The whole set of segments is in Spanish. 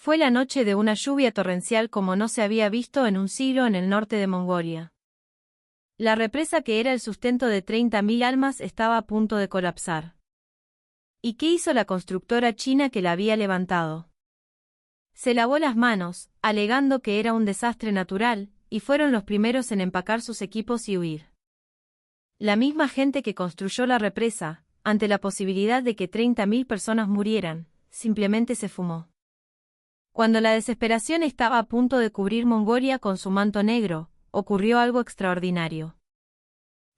Fue la noche de una lluvia torrencial como no se había visto en un siglo en el norte de Mongolia. La represa que era el sustento de 30.000 almas estaba a punto de colapsar. ¿Y qué hizo la constructora china que la había levantado? Se lavó las manos, alegando que era un desastre natural, y fueron los primeros en empacar sus equipos y huir. La misma gente que construyó la represa, ante la posibilidad de que 30.000 personas murieran, simplemente se fumó. Cuando la desesperación estaba a punto de cubrir Mongolia con su manto negro, ocurrió algo extraordinario.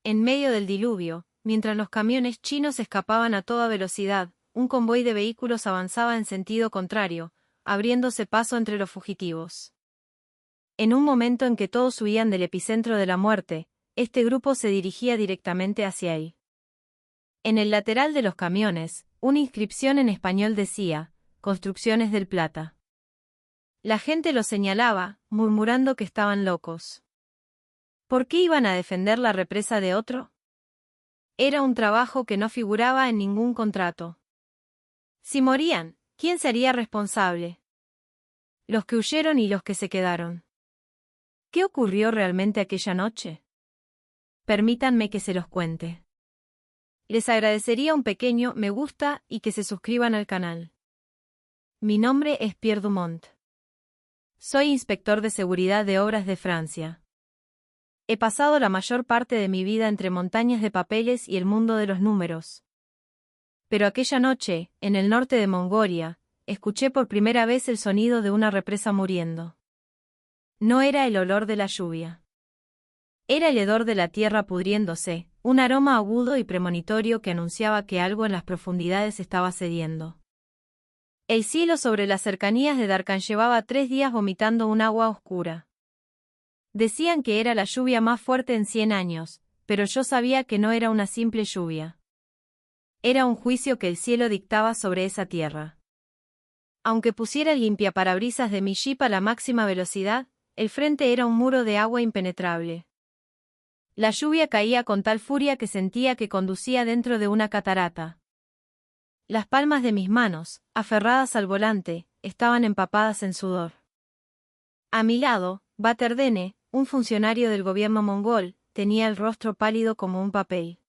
En medio del diluvio, mientras los camiones chinos escapaban a toda velocidad, un convoy de vehículos avanzaba en sentido contrario, abriéndose paso entre los fugitivos. En un momento en que todos huían del epicentro de la muerte, este grupo se dirigía directamente hacia él. En el lateral de los camiones, una inscripción en español decía, Construcciones del Plata. La gente los señalaba, murmurando que estaban locos. ¿Por qué iban a defender la represa de otro? Era un trabajo que no figuraba en ningún contrato. Si morían, ¿quién sería responsable? Los que huyeron y los que se quedaron. ¿Qué ocurrió realmente aquella noche? Permítanme que se los cuente. Les agradecería un pequeño me gusta y que se suscriban al canal. Mi nombre es Pierre Dumont. Soy inspector de seguridad de obras de Francia. He pasado la mayor parte de mi vida entre montañas de papeles y el mundo de los números. Pero aquella noche, en el norte de Mongolia, escuché por primera vez el sonido de una represa muriendo. No era el olor de la lluvia. Era el hedor de la tierra pudriéndose, un aroma agudo y premonitorio que anunciaba que algo en las profundidades estaba cediendo. El cielo sobre las cercanías de Darkhan llevaba 3 días vomitando un agua oscura. Decían que era la lluvia más fuerte en 100 años, pero yo sabía que no era una simple lluvia. Era un juicio que el cielo dictaba sobre esa tierra. Aunque pusiera el limpiaparabrisas de mi jeep a la máxima velocidad, el frente era un muro de agua impenetrable. La lluvia caía con tal furia que sentía que conducía dentro de una catarata. Las palmas de mis manos, aferradas al volante, estaban empapadas en sudor. A mi lado, Baterdene, un funcionario del gobierno mongol, tenía el rostro pálido como un papel.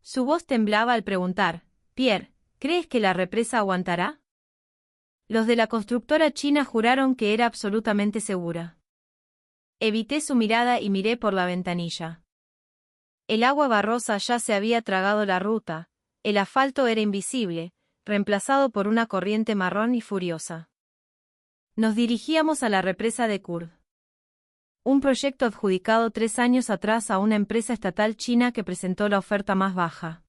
Su voz temblaba al preguntar, Pierre, ¿crees que la represa aguantará? Los de la constructora china juraron que era absolutamente segura. Evité su mirada y miré por la ventanilla. El agua barrosa ya se había tragado la ruta, el asfalto era invisible, reemplazado por una corriente marrón y furiosa. Nos dirigíamos a la represa de Kurd. Un proyecto adjudicado 3 años atrás a una empresa estatal china que presentó la oferta más baja.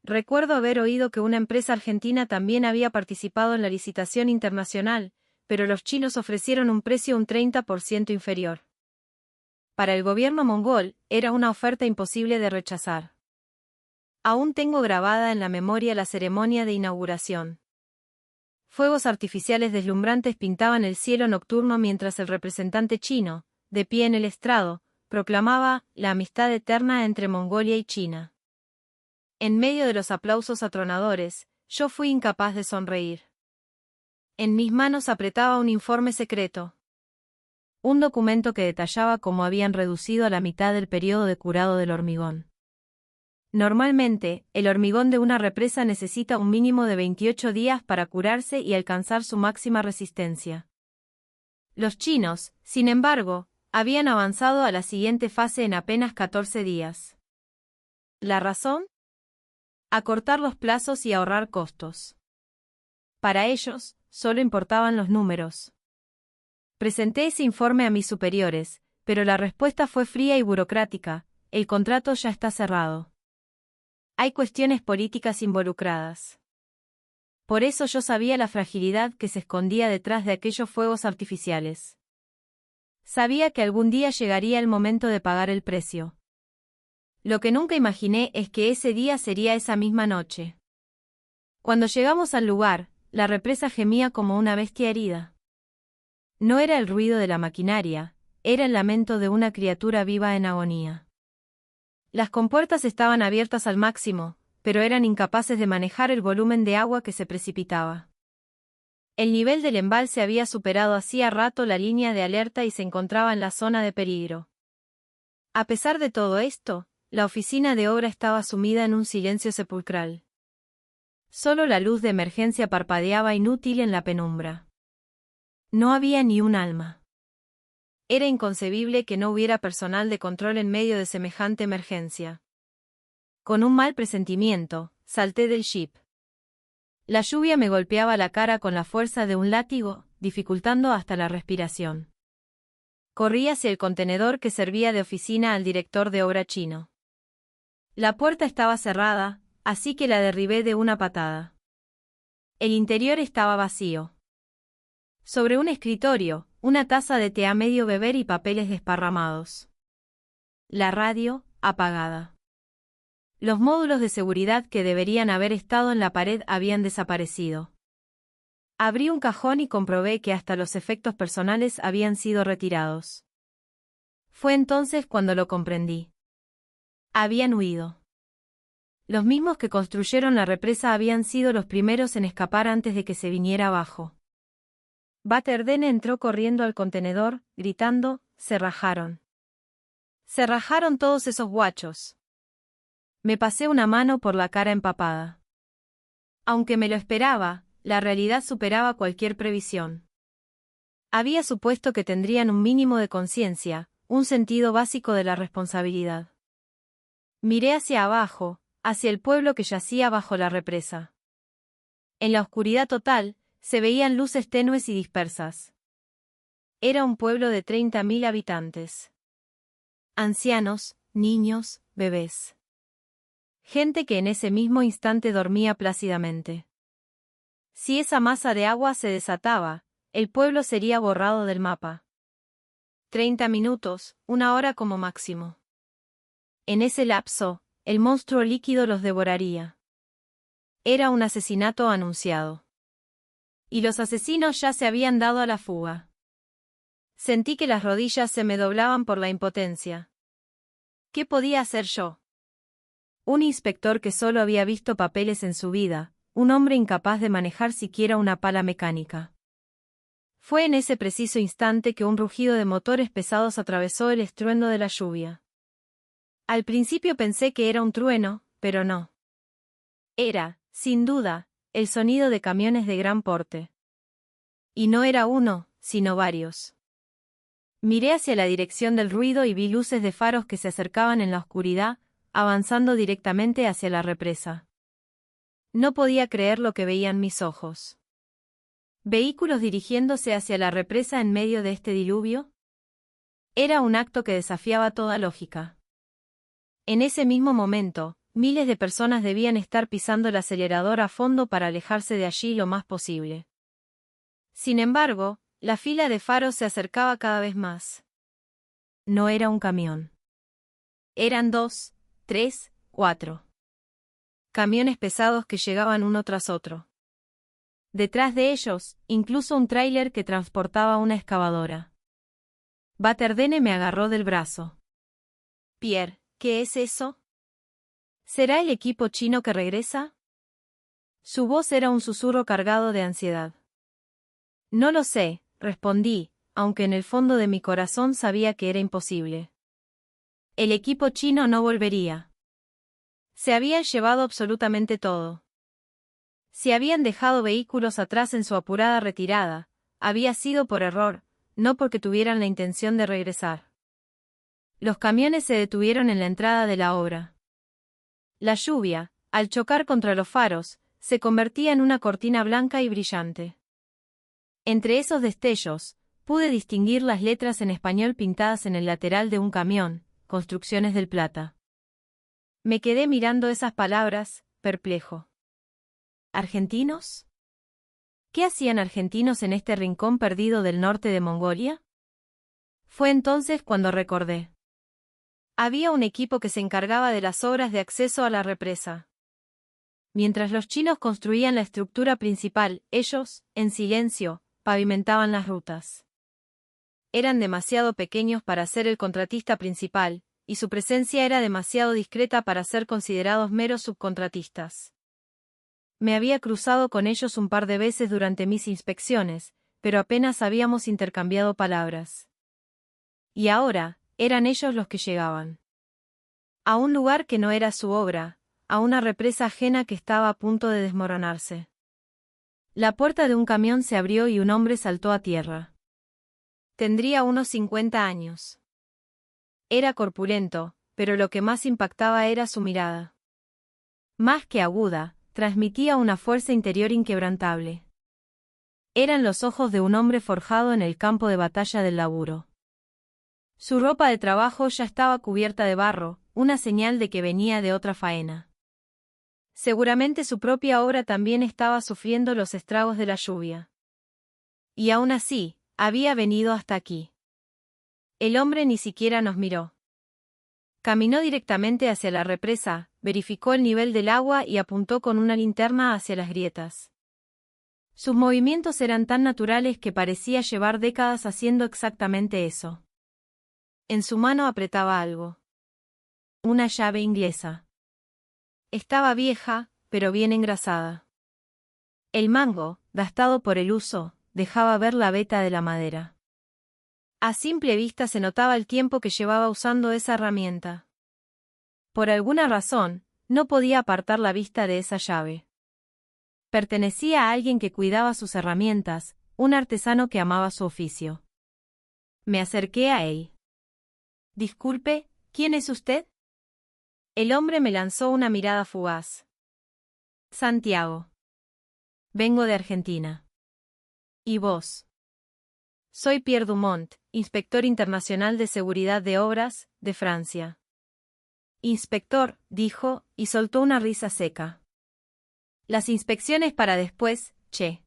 Recuerdo haber oído que una empresa argentina también había participado en la licitación internacional, pero los chinos ofrecieron un precio un 30% inferior. Para el gobierno mongol, era una oferta imposible de rechazar. Aún tengo grabada en la memoria la ceremonia de inauguración. Fuegos artificiales deslumbrantes pintaban el cielo nocturno mientras el representante chino, de pie en el estrado, proclamaba la amistad eterna entre Mongolia y China. En medio de los aplausos atronadores, yo fui incapaz de sonreír. En mis manos apretaba un informe secreto. Un documento que detallaba cómo habían reducido a la mitad el periodo de curado del hormigón. Normalmente, el hormigón de una represa necesita un mínimo de 28 días para curarse y alcanzar su máxima resistencia. Los chinos, sin embargo, habían avanzado a la siguiente fase en apenas 14 días. ¿La razón? Acortar los plazos y ahorrar costos. Para ellos, solo importaban los números. Presenté ese informe a mis superiores, pero la respuesta fue fría y burocrática, el contrato ya está cerrado. Hay cuestiones políticas involucradas. Por eso yo sabía la fragilidad que se escondía detrás de aquellos fuegos artificiales. Sabía que algún día llegaría el momento de pagar el precio. Lo que nunca imaginé es que ese día sería esa misma noche. Cuando llegamos al lugar, la represa gemía como una bestia herida. No era el ruido de la maquinaria, era el lamento de una criatura viva en agonía. Las compuertas estaban abiertas al máximo, pero eran incapaces de manejar el volumen de agua que se precipitaba. El nivel del embalse había superado hacía rato la línea de alerta y se encontraba en la zona de peligro. A pesar de todo esto, la oficina de obra estaba sumida en un silencio sepulcral. Solo la luz de emergencia parpadeaba inútil en la penumbra. No había ni un alma. Era inconcebible que no hubiera personal de control en medio de semejante emergencia. Con un mal presentimiento, salté del jeep. La lluvia me golpeaba la cara con la fuerza de un látigo, dificultando hasta la respiración. Corrí hacia el contenedor que servía de oficina al director de obra chino. La puerta estaba cerrada, así que la derribé de una patada. El interior estaba vacío. Sobre un escritorio, una taza de té a medio beber y papeles desparramados. La radio, apagada. Los módulos de seguridad que deberían haber estado en la pared habían desaparecido. Abrí un cajón y comprobé que hasta los efectos personales habían sido retirados. Fue entonces cuando lo comprendí. Habían huido. Los mismos que construyeron la represa habían sido los primeros en escapar antes de que se viniera abajo. Baterdene entró corriendo al contenedor, gritando, «¡Se rajaron! ¡Se rajaron todos esos guachos!». Me pasé una mano por la cara empapada. Aunque me lo esperaba, la realidad superaba cualquier previsión. Había supuesto que tendrían un mínimo de conciencia, un sentido básico de la responsabilidad. Miré hacia abajo, hacia el pueblo que yacía bajo la represa. En la oscuridad total, se veían luces tenues y dispersas. Era un pueblo de 30.000 habitantes. Ancianos, niños, bebés. Gente que en ese mismo instante dormía plácidamente. Si esa masa de agua se desataba, el pueblo sería borrado del mapa. 30 minutos, una hora como máximo. En ese lapso, el monstruo líquido los devoraría. Era un asesinato anunciado. Y los asesinos ya se habían dado a la fuga. Sentí que las rodillas se me doblaban por la impotencia. ¿Qué podía hacer yo? Un inspector que solo había visto papeles en su vida, un hombre incapaz de manejar siquiera una pala mecánica. Fue en ese preciso instante que un rugido de motores pesados atravesó el estruendo de la lluvia. Al principio pensé que era un trueno, pero no. Era, sin duda, el sonido de camiones de gran porte. Y no era uno, sino varios. Miré hacia la dirección del ruido y vi luces de faros que se acercaban en la oscuridad, avanzando directamente hacia la represa. No podía creer lo que veían mis ojos. ¿Vehículos dirigiéndose hacia la represa en medio de este diluvio? Era un acto que desafiaba toda lógica. En ese mismo momento, miles de personas debían estar pisando el acelerador a fondo para alejarse de allí lo más posible. Sin embargo, la fila de faros se acercaba cada vez más. No era un camión. Eran 2, 3, 4. Camiones pesados que llegaban uno tras otro. Detrás de ellos, incluso un tráiler que transportaba una excavadora. Baterdene me agarró del brazo. Pierre, ¿qué es eso? ¿Será el equipo chino que regresa? Su voz era un susurro cargado de ansiedad. No lo sé, respondí, aunque en el fondo de mi corazón sabía que era imposible. El equipo chino no volvería. Se habían llevado absolutamente todo. Si habían dejado vehículos atrás en su apurada retirada, había sido por error, no porque tuvieran la intención de regresar. Los camiones se detuvieron en la entrada de la obra. La lluvia, al chocar contra los faros, se convertía en una cortina blanca y brillante. Entre esos destellos, pude distinguir las letras en español pintadas en el lateral de un camión, Construcciones del Plata. Me quedé mirando esas palabras, perplejo. ¿Argentinos? ¿Qué hacían argentinos en este rincón perdido del norte de Mongolia? Fue entonces cuando recordé. Había un equipo que se encargaba de las obras de acceso a la represa. Mientras los chinos construían la estructura principal, ellos, en silencio, pavimentaban las rutas. Eran demasiado pequeños para ser el contratista principal, y su presencia era demasiado discreta para ser considerados meros subcontratistas. Me había cruzado con ellos un par de veces durante mis inspecciones, pero apenas habíamos intercambiado palabras. Y ahora, eran ellos los que llegaban. A un lugar que no era su obra, a una represa ajena que estaba a punto de desmoronarse. La puerta de un camión se abrió y un hombre saltó a tierra. Tendría unos 50 años. Era corpulento, pero lo que más impactaba era su mirada. Más que aguda, transmitía una fuerza interior inquebrantable. Eran los ojos de un hombre forjado en el campo de batalla del laburo. Su ropa de trabajo ya estaba cubierta de barro, una señal de que venía de otra faena. Seguramente su propia obra también estaba sufriendo los estragos de la lluvia. Y aún así, había venido hasta aquí. El hombre ni siquiera nos miró. Caminó directamente hacia la represa, verificó el nivel del agua y apuntó con una linterna hacia las grietas. Sus movimientos eran tan naturales que parecía llevar décadas haciendo exactamente eso. En su mano apretaba algo. Una llave inglesa. Estaba vieja, pero bien engrasada. El mango, gastado por el uso, dejaba ver la veta de la madera. A simple vista se notaba el tiempo que llevaba usando esa herramienta. Por alguna razón, no podía apartar la vista de esa llave. Pertenecía a alguien que cuidaba sus herramientas, un artesano que amaba su oficio. Me acerqué a él. Disculpe, ¿quién es usted? El hombre me lanzó una mirada fugaz. Santiago. Vengo de Argentina. ¿Y vos? Soy Pierre Dumont, inspector internacional de seguridad de obras, de Francia. Inspector, dijo, y soltó una risa seca. Las inspecciones para después, che.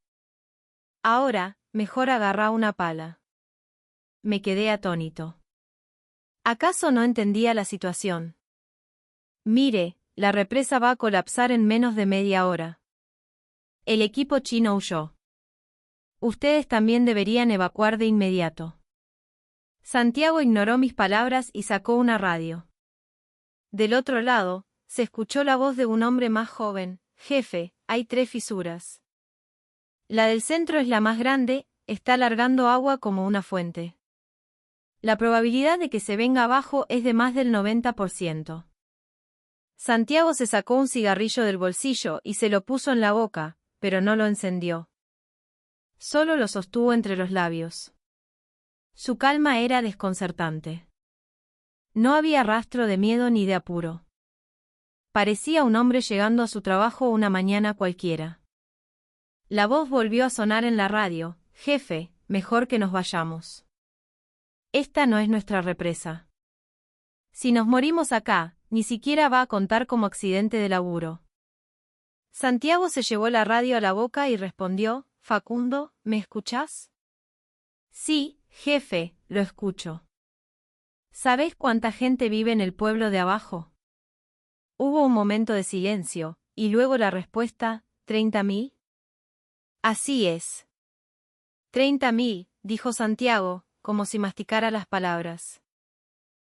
Ahora, mejor agarra una pala. Me quedé atónito. ¿Acaso no entendía la situación? Mire, la represa va a colapsar en menos de media hora. El equipo chino huyó. Ustedes también deberían evacuar de inmediato. Santiago ignoró mis palabras y sacó una radio. Del otro lado, se escuchó la voz de un hombre más joven. Jefe, hay 3 fisuras. La del centro es la más grande, está largando agua como una fuente. La probabilidad de que se venga abajo es de más del 90%. Santiago se sacó un cigarrillo del bolsillo y se lo puso en la boca, pero no lo encendió. Solo lo sostuvo entre los labios. Su calma era desconcertante. No había rastro de miedo ni de apuro. Parecía un hombre llegando a su trabajo una mañana cualquiera. La voz volvió a sonar en la radio. Jefe, mejor que nos vayamos. Esta no es nuestra represa. Si nos morimos acá, ni siquiera va a contar como accidente de laburo. Santiago se llevó la radio a la boca y respondió, Facundo, ¿me escuchás? Sí, jefe, lo escucho. ¿Sabés cuánta gente vive en el pueblo de abajo? Hubo un momento de silencio, y luego la respuesta, ¿30.000? Así es. 30.000, dijo Santiago, como si masticara las palabras.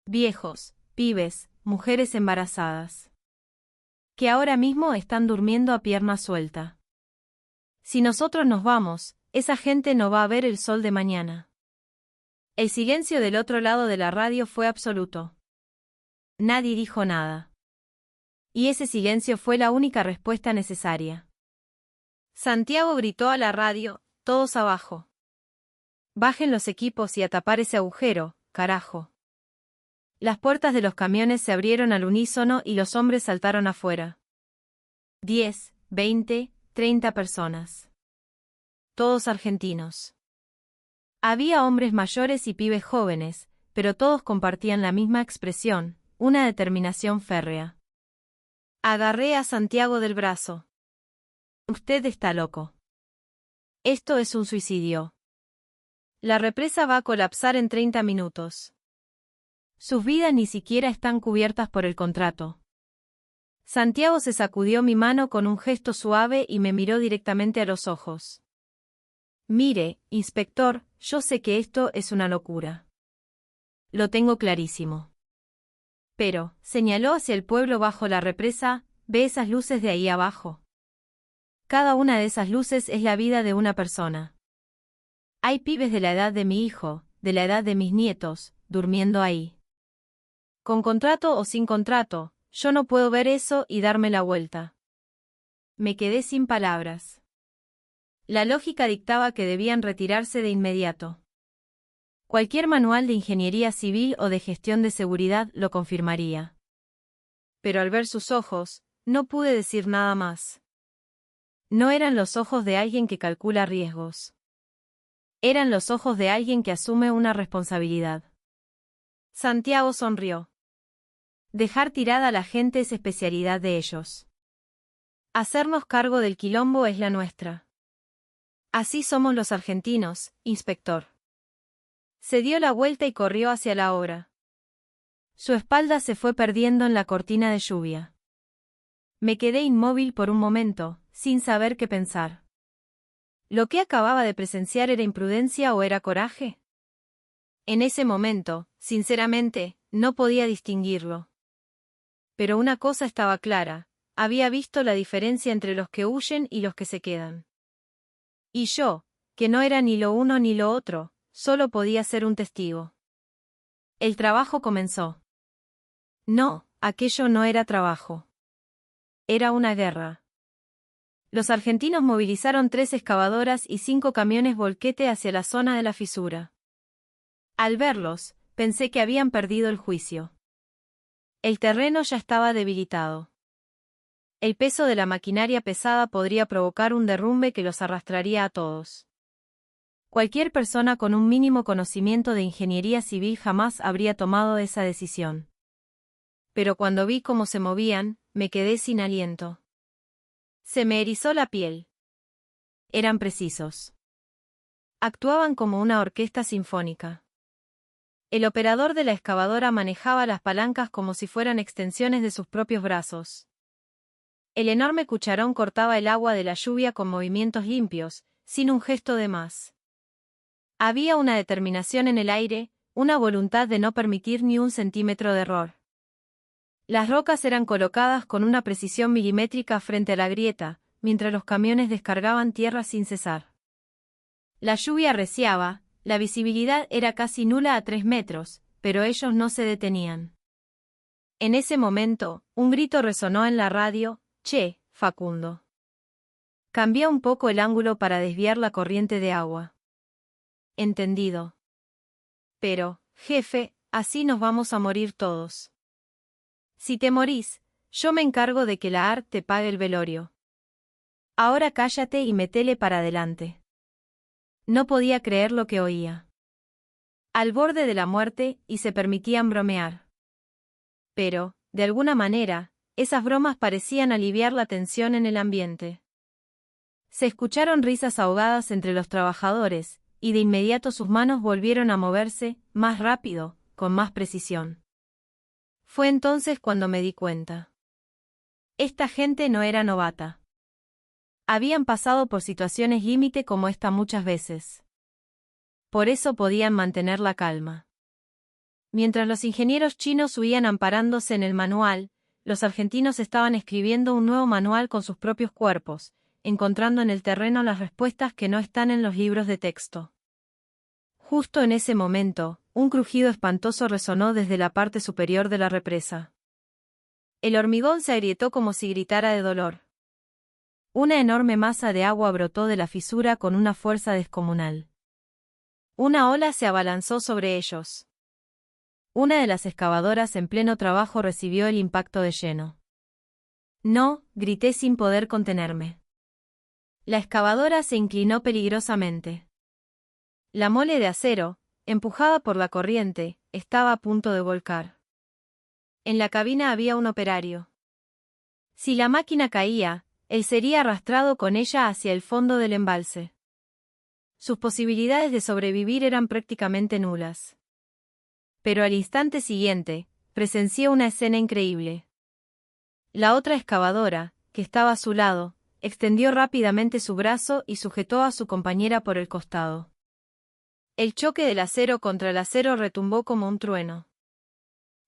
Viejos, pibes, mujeres embarazadas. Que ahora mismo están durmiendo a pierna suelta. Si nosotros nos vamos, esa gente no va a ver el sol de mañana. El silencio del otro lado de la radio fue absoluto. Nadie dijo nada. Y ese silencio fue la única respuesta necesaria. Santiago gritó a la radio, todos abajo. Bajen los equipos y a tapar ese agujero, carajo. Las puertas de los camiones se abrieron al unísono y los hombres saltaron afuera. 10, 20, 30 personas. Todos argentinos. Había hombres mayores y pibes jóvenes, pero todos compartían la misma expresión, una determinación férrea. Agarré a Santiago del brazo. Usted está loco. Esto es un suicidio. La represa va a colapsar en 30 minutos. Sus vidas ni siquiera están cubiertas por el contrato. Santiago se sacudió mi mano con un gesto suave y me miró directamente a los ojos. Mire, inspector, yo sé que esto es una locura. Lo tengo clarísimo. Pero, señaló hacia el pueblo bajo la represa, ¿ve esas luces de ahí abajo? Cada una de esas luces es la vida de una persona. Hay pibes de la edad de mi hijo, de la edad de mis nietos, durmiendo ahí. Con contrato o sin contrato, yo no puedo ver eso y darme la vuelta. Me quedé sin palabras. La lógica dictaba que debían retirarse de inmediato. Cualquier manual de ingeniería civil o de gestión de seguridad lo confirmaría. Pero al ver sus ojos, no pude decir nada más. No eran los ojos de alguien que calcula riesgos. Eran los ojos de alguien que asume una responsabilidad. Santiago sonrió. Dejar tirada a la gente es especialidad de ellos. Hacernos cargo del quilombo es la nuestra. Así somos los argentinos, inspector. Se dio la vuelta y corrió hacia la obra. Su espalda se fue perdiendo en la cortina de lluvia. Me quedé inmóvil por un momento, sin saber qué pensar. ¿Lo que acababa de presenciar era imprudencia o era coraje? En ese momento, sinceramente, no podía distinguirlo. Pero una cosa estaba clara, había visto la diferencia entre los que huyen y los que se quedan. Y yo, que no era ni lo uno ni lo otro, solo podía ser un testigo. El trabajo comenzó. No, aquello no era trabajo. Era una guerra. Los argentinos movilizaron 3 excavadoras y 5 camiones volquete hacia la zona de la fisura. Al verlos, pensé que habían perdido el juicio. El terreno ya estaba debilitado. El peso de la maquinaria pesada podría provocar un derrumbe que los arrastraría a todos. Cualquier persona con un mínimo conocimiento de ingeniería civil jamás habría tomado esa decisión. Pero cuando vi cómo se movían, me quedé sin aliento. Se me erizó la piel. Eran precisos. Actuaban como una orquesta sinfónica. El operador de la excavadora manejaba las palancas como si fueran extensiones de sus propios brazos. El enorme cucharón cortaba el agua de la lluvia con movimientos limpios, sin un gesto de más. Había una determinación en el aire, una voluntad de no permitir ni un centímetro de error. Las rocas eran colocadas con una precisión milimétrica frente a la grieta, mientras los camiones descargaban tierra sin cesar. La lluvia arreciaba, la visibilidad era casi nula a 3 metros, pero ellos no se detenían. En ese momento, un grito resonó en la radio: «Che, Facundo». Cambié un poco el ángulo para desviar la corriente de agua. Entendido. Pero, jefe, así nos vamos a morir todos. Si te morís, yo me encargo de que la ART te pague el velorio. Ahora cállate y metele para adelante. No podía creer lo que oía. Al borde de la muerte, y se permitían bromear. Pero, de alguna manera, esas bromas parecían aliviar la tensión en el ambiente. Se escucharon risas ahogadas entre los trabajadores, y de inmediato sus manos volvieron a moverse, más rápido, con más precisión. Fue entonces cuando me di cuenta. Esta gente no era novata. Habían pasado por situaciones límite como esta muchas veces. Por eso podían mantener la calma. Mientras los ingenieros chinos huían amparándose en el manual, los argentinos estaban escribiendo un nuevo manual con sus propios cuerpos, encontrando en el terreno las respuestas que no están en los libros de texto. Justo en ese momento, un crujido espantoso resonó desde la parte superior de la represa. El hormigón se agrietó como si gritara de dolor. Una enorme masa de agua brotó de la fisura con una fuerza descomunal. Una ola se abalanzó sobre ellos. Una de las excavadoras en pleno trabajo recibió el impacto de lleno. «No», grité sin poder contenerme. La excavadora se inclinó peligrosamente. La mole de acero, empujada por la corriente, estaba a punto de volcar. En la cabina había un operario. Si la máquina caía, él sería arrastrado con ella hacia el fondo del embalse. Sus posibilidades de sobrevivir eran prácticamente nulas. Pero al instante siguiente, presencié una escena increíble. La otra excavadora, que estaba a su lado, extendió rápidamente su brazo y sujetó a su compañera por el costado. El choque del acero contra el acero retumbó como un trueno.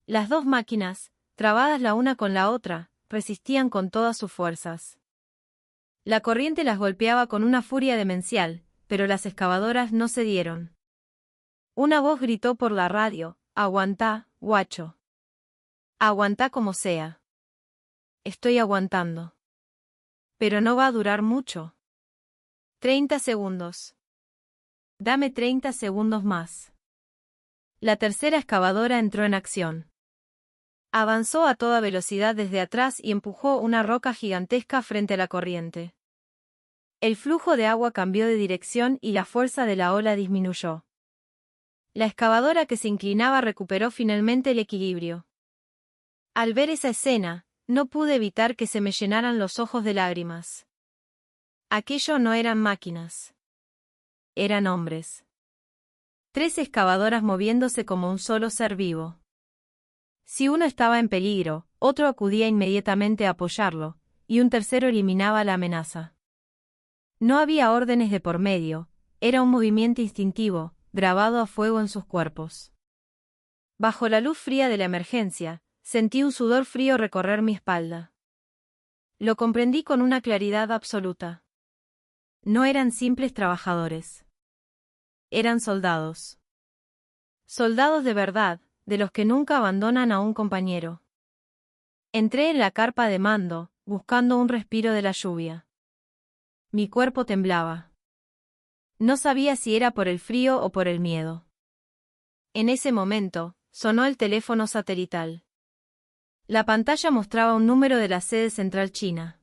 Las dos máquinas, trabadas la una con la otra, resistían con todas sus fuerzas. La corriente las golpeaba con una furia demencial, pero las excavadoras no cedieron. Una voz gritó por la radio: «Aguantá, guacho. Aguantá como sea». Estoy aguantando. Pero no va a durar mucho. 30 segundos. Dame 30 segundos más. La tercera excavadora entró en acción. Avanzó a toda velocidad desde atrás y empujó una roca gigantesca frente a la corriente. El flujo de agua cambió de dirección y la fuerza de la ola disminuyó. La excavadora que se inclinaba recuperó finalmente el equilibrio. Al ver esa escena, no pude evitar que se me llenaran los ojos de lágrimas. Aquello no eran máquinas. Eran hombres. 3 excavadoras moviéndose como un solo ser vivo. Si uno estaba en peligro, otro acudía inmediatamente a apoyarlo, y un tercero eliminaba la amenaza. No había órdenes de por medio, era un movimiento instintivo, grabado a fuego en sus cuerpos. Bajo la luz fría de la emergencia, sentí un sudor frío recorrer mi espalda. Lo comprendí con una claridad absoluta. No eran simples trabajadores. Eran soldados. Soldados de verdad, de los que nunca abandonan a un compañero. Entré en la carpa de mando, buscando un respiro de la lluvia. Mi cuerpo temblaba. No sabía si era por el frío o por el miedo. En ese momento, sonó el teléfono satelital. La pantalla mostraba un número de la sede central china.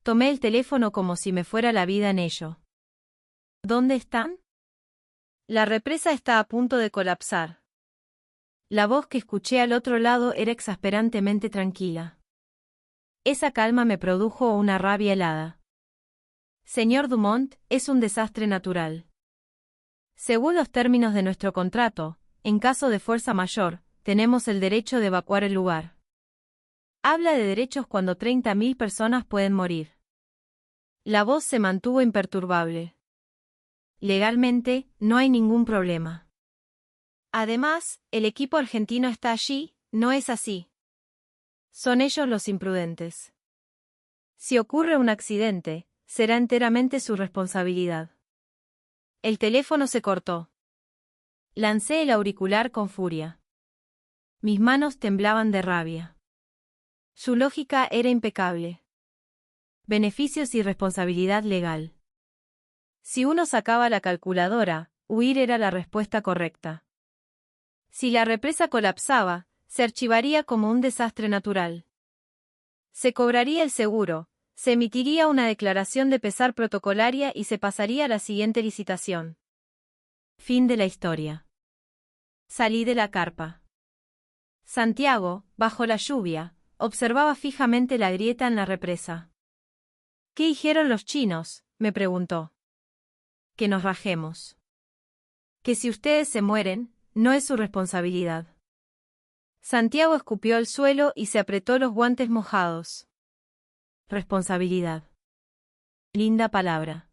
Tomé el teléfono como si me fuera la vida en ello. ¿Dónde están? La represa está a punto de colapsar. La voz que escuché al otro lado era exasperantemente tranquila. Esa calma me produjo una rabia helada. Señor Dumont, es un desastre natural. Según los términos de nuestro contrato, en caso de fuerza mayor, tenemos el derecho de evacuar el lugar. Habla de derechos cuando 30.000 personas pueden morir. La voz se mantuvo imperturbable. Legalmente, no hay ningún problema. Además, el equipo argentino está allí, ¿no es así? Son ellos los imprudentes. Si ocurre un accidente, será enteramente su responsabilidad. El teléfono se cortó. Lancé el auricular con furia. Mis manos temblaban de rabia. Su lógica era impecable. Beneficios y responsabilidad legal. Si uno sacaba la calculadora, huir era la respuesta correcta. Si la represa colapsaba, se archivaría como un desastre natural. Se cobraría el seguro, se emitiría una declaración de pesar protocolaria y se pasaría a la siguiente licitación. Fin de la historia. Salí de la carpa. Santiago, bajo la lluvia, observaba fijamente la grieta en la represa. ¿Qué dijeron los chinos?, me preguntó. Que nos rajemos. Que si ustedes se mueren, no es su responsabilidad. Santiago escupió al suelo y se apretó los guantes mojados. Responsabilidad. Linda palabra.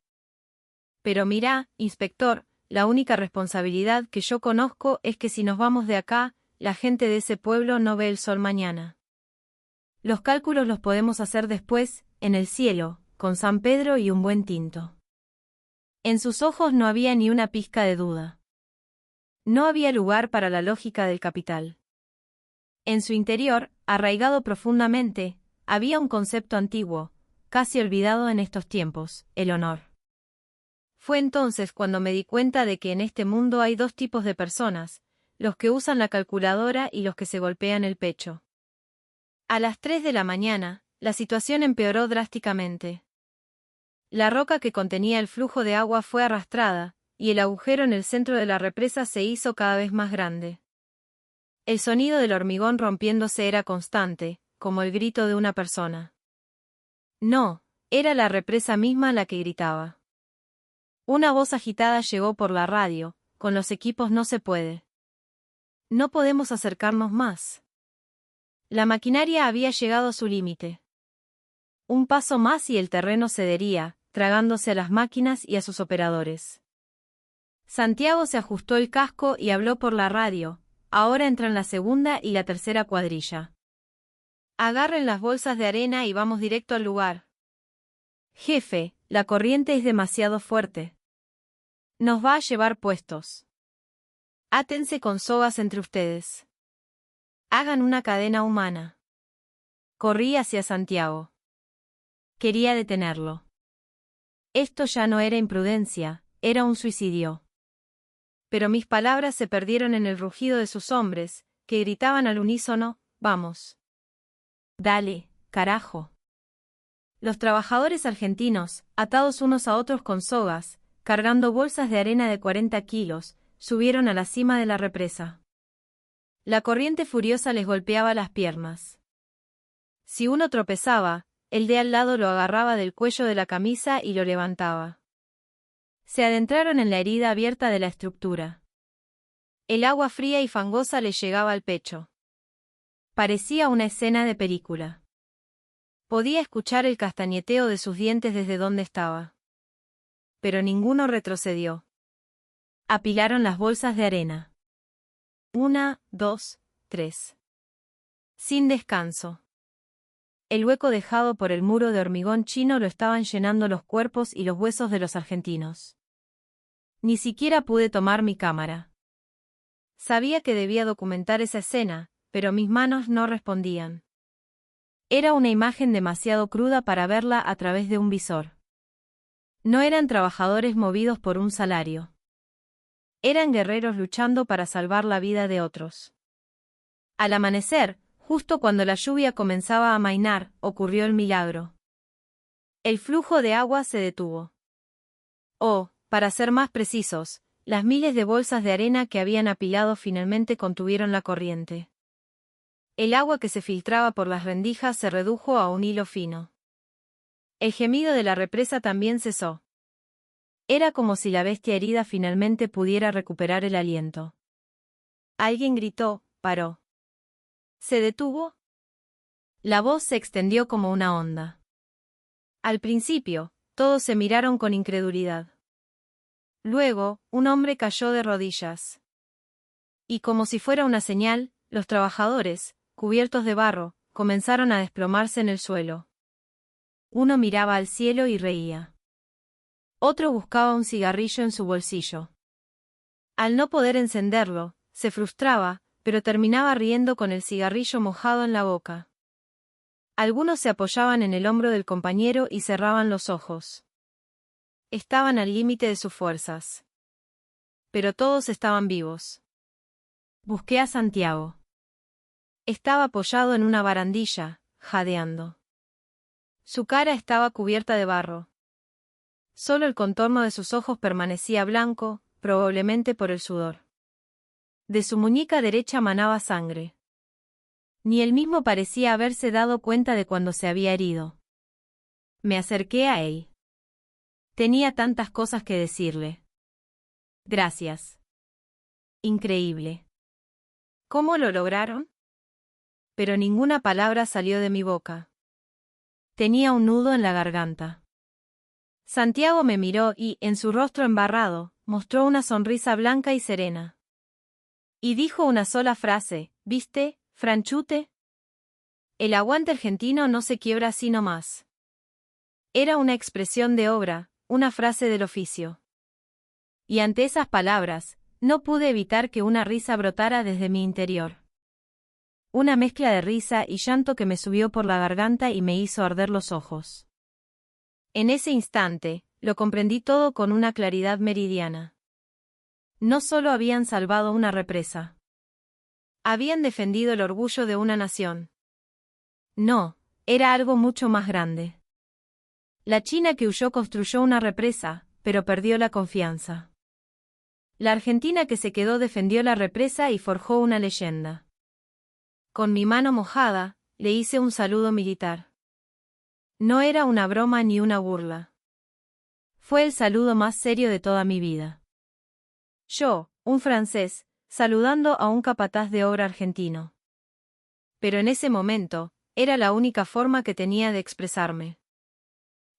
Pero mira, inspector, la única responsabilidad que yo conozco es que si nos vamos de acá, la gente de ese pueblo no ve el sol mañana. Los cálculos los podemos hacer después, en el cielo, con San Pedro y un buen tinto. En sus ojos no había ni una pizca de duda. No había lugar para la lógica del capital. En su interior, arraigado profundamente, había un concepto antiguo, casi olvidado en estos tiempos: el honor. Fue entonces cuando me di cuenta de que en este mundo hay 2 tipos de personas, los que usan la calculadora y los que se golpean el pecho. A las 3 de la mañana, la situación empeoró drásticamente. La roca que contenía el flujo de agua fue arrastrada, y el agujero en el centro de la represa se hizo cada vez más grande. El sonido del hormigón rompiéndose era constante, como el grito de una persona. No, era la represa misma la que gritaba. Una voz agitada llegó por la radio: con los equipos no se puede. No podemos acercarnos más. La maquinaria había llegado a su límite. Un paso más y el terreno cedería, tragándose a las máquinas y a sus operadores. Santiago se ajustó el casco y habló por la radio: ahora entran la segunda y la tercera cuadrilla. Agarren las bolsas de arena y vamos directo al lugar. Jefe, la corriente es demasiado fuerte. Nos va a llevar puestos. Átense con sogas entre ustedes. Hagan una cadena humana. Corrí hacia Santiago. Quería detenerlo. Esto ya no era imprudencia, era un suicidio. Pero mis palabras se perdieron en el rugido de sus hombres, que gritaban al unísono, «¡Vamos! Dale, carajo!». Los trabajadores argentinos, atados unos a otros con sogas, cargando bolsas de arena de 40 kilos, subieron a la cima de la represa. La corriente furiosa les golpeaba las piernas. Si uno tropezaba, el de al lado lo agarraba del cuello de la camisa y lo levantaba. Se adentraron en la herida abierta de la estructura. El agua fría y fangosa le llegaba al pecho. Parecía una escena de película. Podía escuchar el castañeteo de sus dientes desde donde estaba. Pero ninguno retrocedió. Apilaron las bolsas de arena. 1, 2, 3. Sin descanso. El hueco dejado por el muro de hormigón chino lo estaban llenando los cuerpos y los huesos de los argentinos. Ni siquiera pude tomar mi cámara. Sabía que debía documentar esa escena, pero mis manos no respondían. Era una imagen demasiado cruda para verla a través de un visor. No eran trabajadores movidos por un salario. Eran guerreros luchando para salvar la vida de otros. Al amanecer, justo cuando la lluvia comenzaba a amainar, ocurrió el milagro. El flujo de agua se detuvo. O, para ser más precisos, las miles de bolsas de arena que habían apilado finalmente contuvieron la corriente. El agua que se filtraba por las rendijas se redujo a un hilo fino. El gemido de la represa también cesó. Era como si la bestia herida finalmente pudiera recuperar el aliento. Alguien gritó, paró. ¿Se detuvo? La voz se extendió como una onda. Al principio, todos se miraron con incredulidad. Luego, un hombre cayó de rodillas. Y como si fuera una señal, los trabajadores, cubiertos de barro, comenzaron a desplomarse en el suelo. Uno miraba al cielo y reía. Otro buscaba un cigarrillo en su bolsillo. Al no poder encenderlo, se frustraba, pero terminaba riendo con el cigarrillo mojado en la boca. Algunos se apoyaban en el hombro del compañero y cerraban los ojos. Estaban al límite de sus fuerzas. Pero todos estaban vivos. Busqué a Santiago. Estaba apoyado en una barandilla, jadeando. Su cara estaba cubierta de barro. Solo el contorno de sus ojos permanecía blanco, probablemente por el sudor. De su muñeca derecha manaba sangre. Ni él mismo parecía haberse dado cuenta de cuando se había herido. Me acerqué a él. Tenía tantas cosas que decirle. Gracias. Increíble. ¿Cómo lo lograron? Pero ninguna palabra salió de mi boca. Tenía un nudo en la garganta. Santiago me miró y, en su rostro embarrado, mostró una sonrisa blanca y serena. Y dijo una sola frase, ¿viste, Franchute? El aguante argentino no se quiebra así nomás. Era una expresión de obra, una frase del oficio. Y ante esas palabras, no pude evitar que una risa brotara desde mi interior. Una mezcla de risa y llanto que me subió por la garganta y me hizo arder los ojos. En ese instante, lo comprendí todo con una claridad meridiana. No solo habían salvado una represa. Habían defendido el orgullo de una nación. No, era algo mucho más grande. La China que huyó construyó una represa, pero perdió la confianza. La Argentina que se quedó defendió la represa y forjó una leyenda. Con mi mano mojada, le hice un saludo militar. No era una broma ni una burla. Fue el saludo más serio de toda mi vida. Yo, un francés, saludando a un capataz de obra argentino. Pero en ese momento, era la única forma que tenía de expresarme.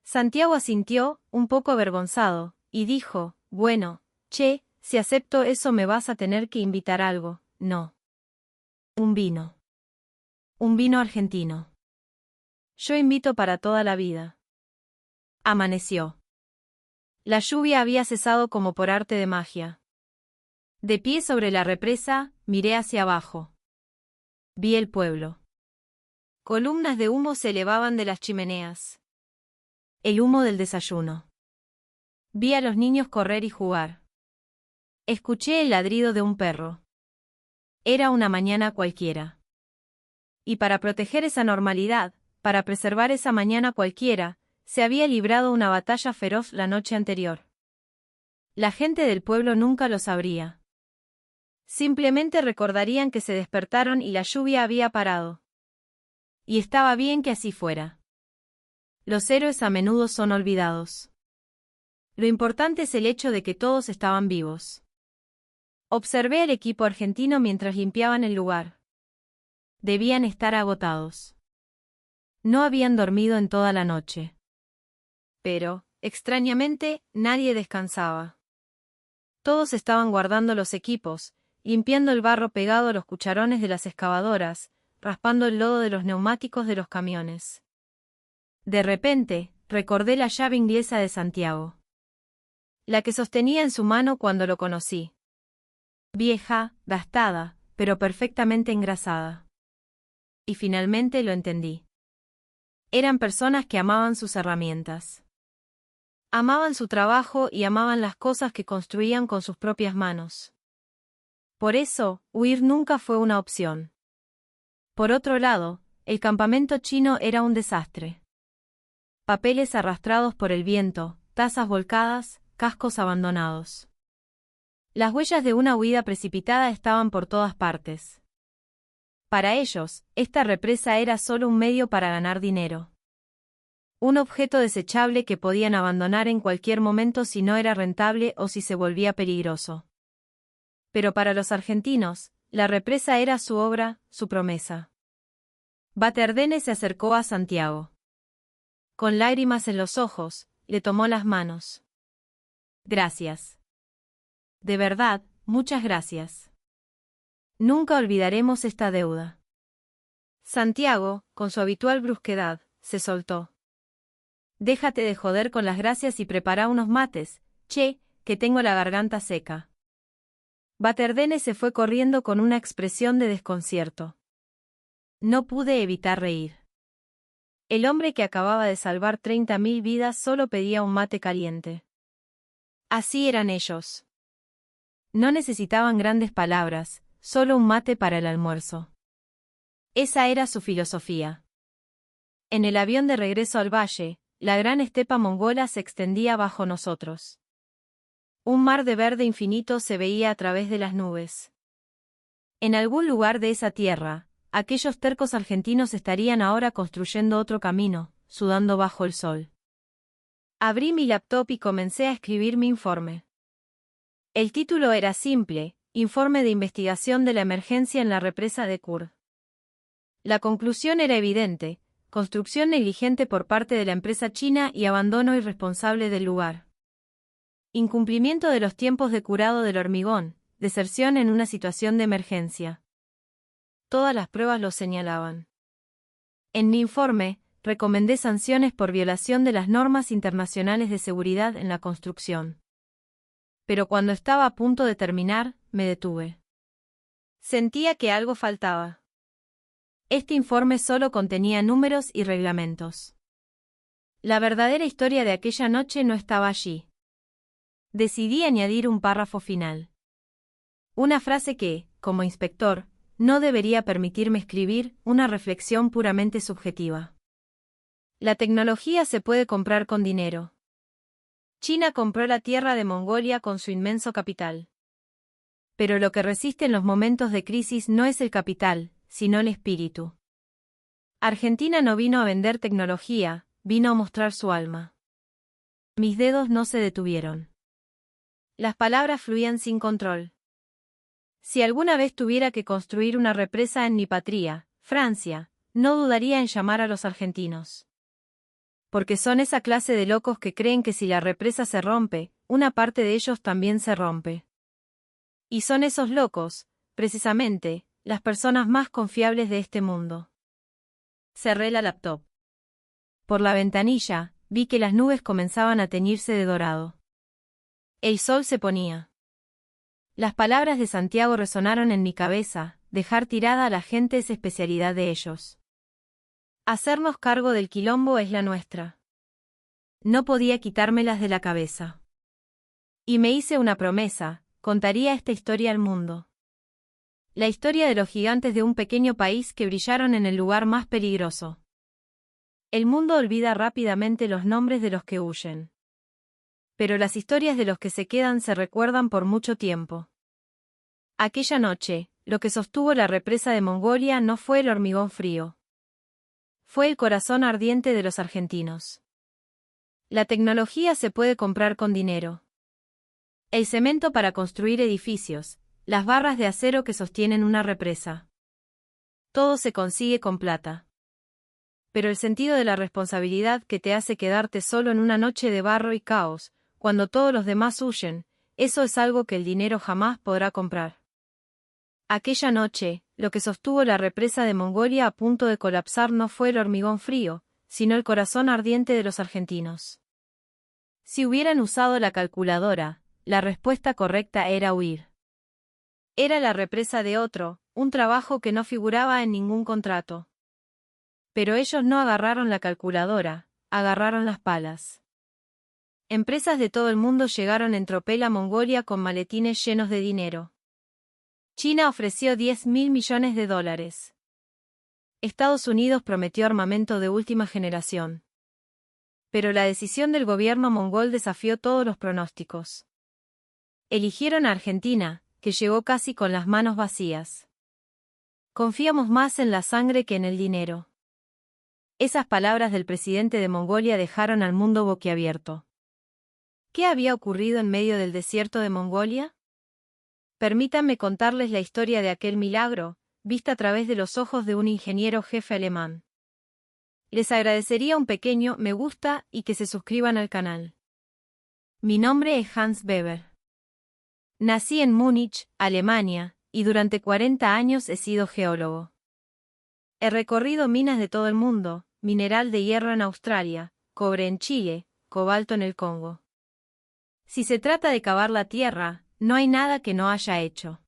Santiago asintió, un poco avergonzado, y dijo, bueno, che, si acepto eso me vas a tener que invitar algo, ¿no? Un vino. Un vino argentino. Yo invito para toda la vida. Amaneció. La lluvia había cesado como por arte de magia. De pie sobre la represa, miré hacia abajo. Vi el pueblo. Columnas de humo se elevaban de las chimeneas. El humo del desayuno. Vi a los niños correr y jugar. Escuché el ladrido de un perro. Era una mañana cualquiera. Y para proteger esa normalidad, para preservar esa mañana cualquiera, se había librado una batalla feroz la noche anterior. La gente del pueblo nunca lo sabría. Simplemente recordarían que se despertaron y la lluvia había parado. Y estaba bien que así fuera. Los héroes a menudo son olvidados. Lo importante es el hecho de que todos estaban vivos. Observé al equipo argentino mientras limpiaban el lugar. Debían estar agotados. No habían dormido en toda la noche. Pero, extrañamente, nadie descansaba. Todos estaban guardando los equipos, limpiando el barro pegado a los cucharones de las excavadoras, raspando el lodo de los neumáticos de los camiones. De repente, recordé la llave inglesa de Santiago. La que sostenía en su mano cuando lo conocí. Vieja, gastada, pero perfectamente engrasada. Y finalmente lo entendí. Eran personas que amaban sus herramientas. Amaban su trabajo y amaban las cosas que construían con sus propias manos. Por eso, huir nunca fue una opción. Por otro lado, el campamento chino era un desastre. Papeles arrastrados por el viento, tazas volcadas, cascos abandonados. Las huellas de una huida precipitada estaban por todas partes. Para ellos, esta represa era solo un medio para ganar dinero. Un objeto desechable que podían abandonar en cualquier momento si no era rentable o si se volvía peligroso. Pero para los argentinos, la represa era su obra, su promesa. Batardene se acercó a Santiago. Con lágrimas en los ojos, le tomó las manos. Gracias. De verdad, muchas gracias. Nunca olvidaremos esta deuda. Santiago, con su habitual brusquedad, se soltó. Déjate de joder con las gracias y prepara unos mates, che, que tengo la garganta seca. Batardene se fue corriendo con una expresión de desconcierto. No pude evitar reír. El hombre que acababa de salvar 30.000 vidas solo pedía un mate caliente. Así eran ellos. No necesitaban grandes palabras, solo un mate para el almuerzo. Esa era su filosofía. En el avión de regreso al valle, la gran estepa mongola se extendía bajo nosotros. Un mar de verde infinito se veía a través de las nubes. En algún lugar de esa tierra, aquellos tercos argentinos estarían ahora construyendo otro camino, sudando bajo el sol. Abrí mi laptop y comencé a escribir mi informe. El título era simple: Informe de investigación de la emergencia en la represa de Kurd. La conclusión era evidente: construcción negligente por parte de la empresa china y abandono irresponsable del lugar. Incumplimiento de los tiempos de curado del hormigón, deserción en una situación de emergencia. Todas las pruebas lo señalaban. En mi informe, recomendé sanciones por violación de las normas internacionales de seguridad en la construcción. Pero cuando estaba a punto de terminar, me detuve. Sentía que algo faltaba. Este informe solo contenía números y reglamentos. La verdadera historia de aquella noche no estaba allí. Decidí añadir un párrafo final. Una frase que, como inspector, no debería permitirme escribir, una reflexión puramente subjetiva. La tecnología se puede comprar con dinero. China compró la tierra de Mongolia con su inmenso capital. Pero lo que resiste en los momentos de crisis no es el capital, sino el espíritu. Argentina no vino a vender tecnología, vino a mostrar su alma. Mis dedos no se detuvieron. Las palabras fluían sin control. Si alguna vez tuviera que construir una represa en mi patria, Francia, no dudaría en llamar a los argentinos. Porque son esa clase de locos que creen que si la represa se rompe, una parte de ellos también se rompe. Y son esos locos, precisamente, las personas más confiables de este mundo. Cerré la laptop. Por la ventanilla, vi que las nubes comenzaban a teñirse de dorado. El sol se ponía. Las palabras de Santiago resonaron en mi cabeza: dejar tirada a la gente es especialidad de ellos. Hacernos cargo del quilombo es la nuestra. No podía quitármelas de la cabeza. Y me hice una promesa: contaría esta historia al mundo. La historia de los gigantes de un pequeño país que brillaron en el lugar más peligroso. El mundo olvida rápidamente los nombres de los que huyen. Pero las historias de los que se quedan se recuerdan por mucho tiempo. Aquella noche, lo que sostuvo la represa de Mongolia no fue el hormigón frío. Fue el corazón ardiente de los argentinos. La tecnología se puede comprar con dinero. El cemento para construir edificios, las barras de acero que sostienen una represa. Todo se consigue con plata. Pero el sentido de la responsabilidad que te hace quedarte solo en una noche de barro y caos, cuando todos los demás huyen, eso es algo que el dinero jamás podrá comprar. Aquella noche, lo que sostuvo la represa de Mongolia a punto de colapsar no fue el hormigón frío, sino el corazón ardiente de los argentinos. Si hubieran usado la calculadora, la respuesta correcta era huir. Era la represa de otro, un trabajo que no figuraba en ningún contrato. Pero ellos no agarraron la calculadora, agarraron las palas. Empresas de todo el mundo llegaron en tropel a Mongolia con maletines llenos de dinero. China ofreció $10.000 millones. Estados Unidos prometió armamento de última generación. Pero la decisión del gobierno mongol desafió todos los pronósticos. Eligieron a Argentina, que llegó casi con las manos vacías. Confiamos más en la sangre que en el dinero. Esas palabras del presidente de Mongolia dejaron al mundo boquiabierto. ¿Qué había ocurrido en medio del desierto de Mongolia? Permítanme contarles la historia de aquel milagro, vista a través de los ojos de un ingeniero jefe alemán. Les agradecería un pequeño me gusta y que se suscriban al canal. Mi nombre es Hans Weber. Nací en Múnich, Alemania, y durante 40 años he sido geólogo. He recorrido minas de todo el mundo, mineral de hierro en Australia, cobre en Chile, cobalto en el Congo. Si se trata de cavar la tierra, no hay nada que no haya hecho.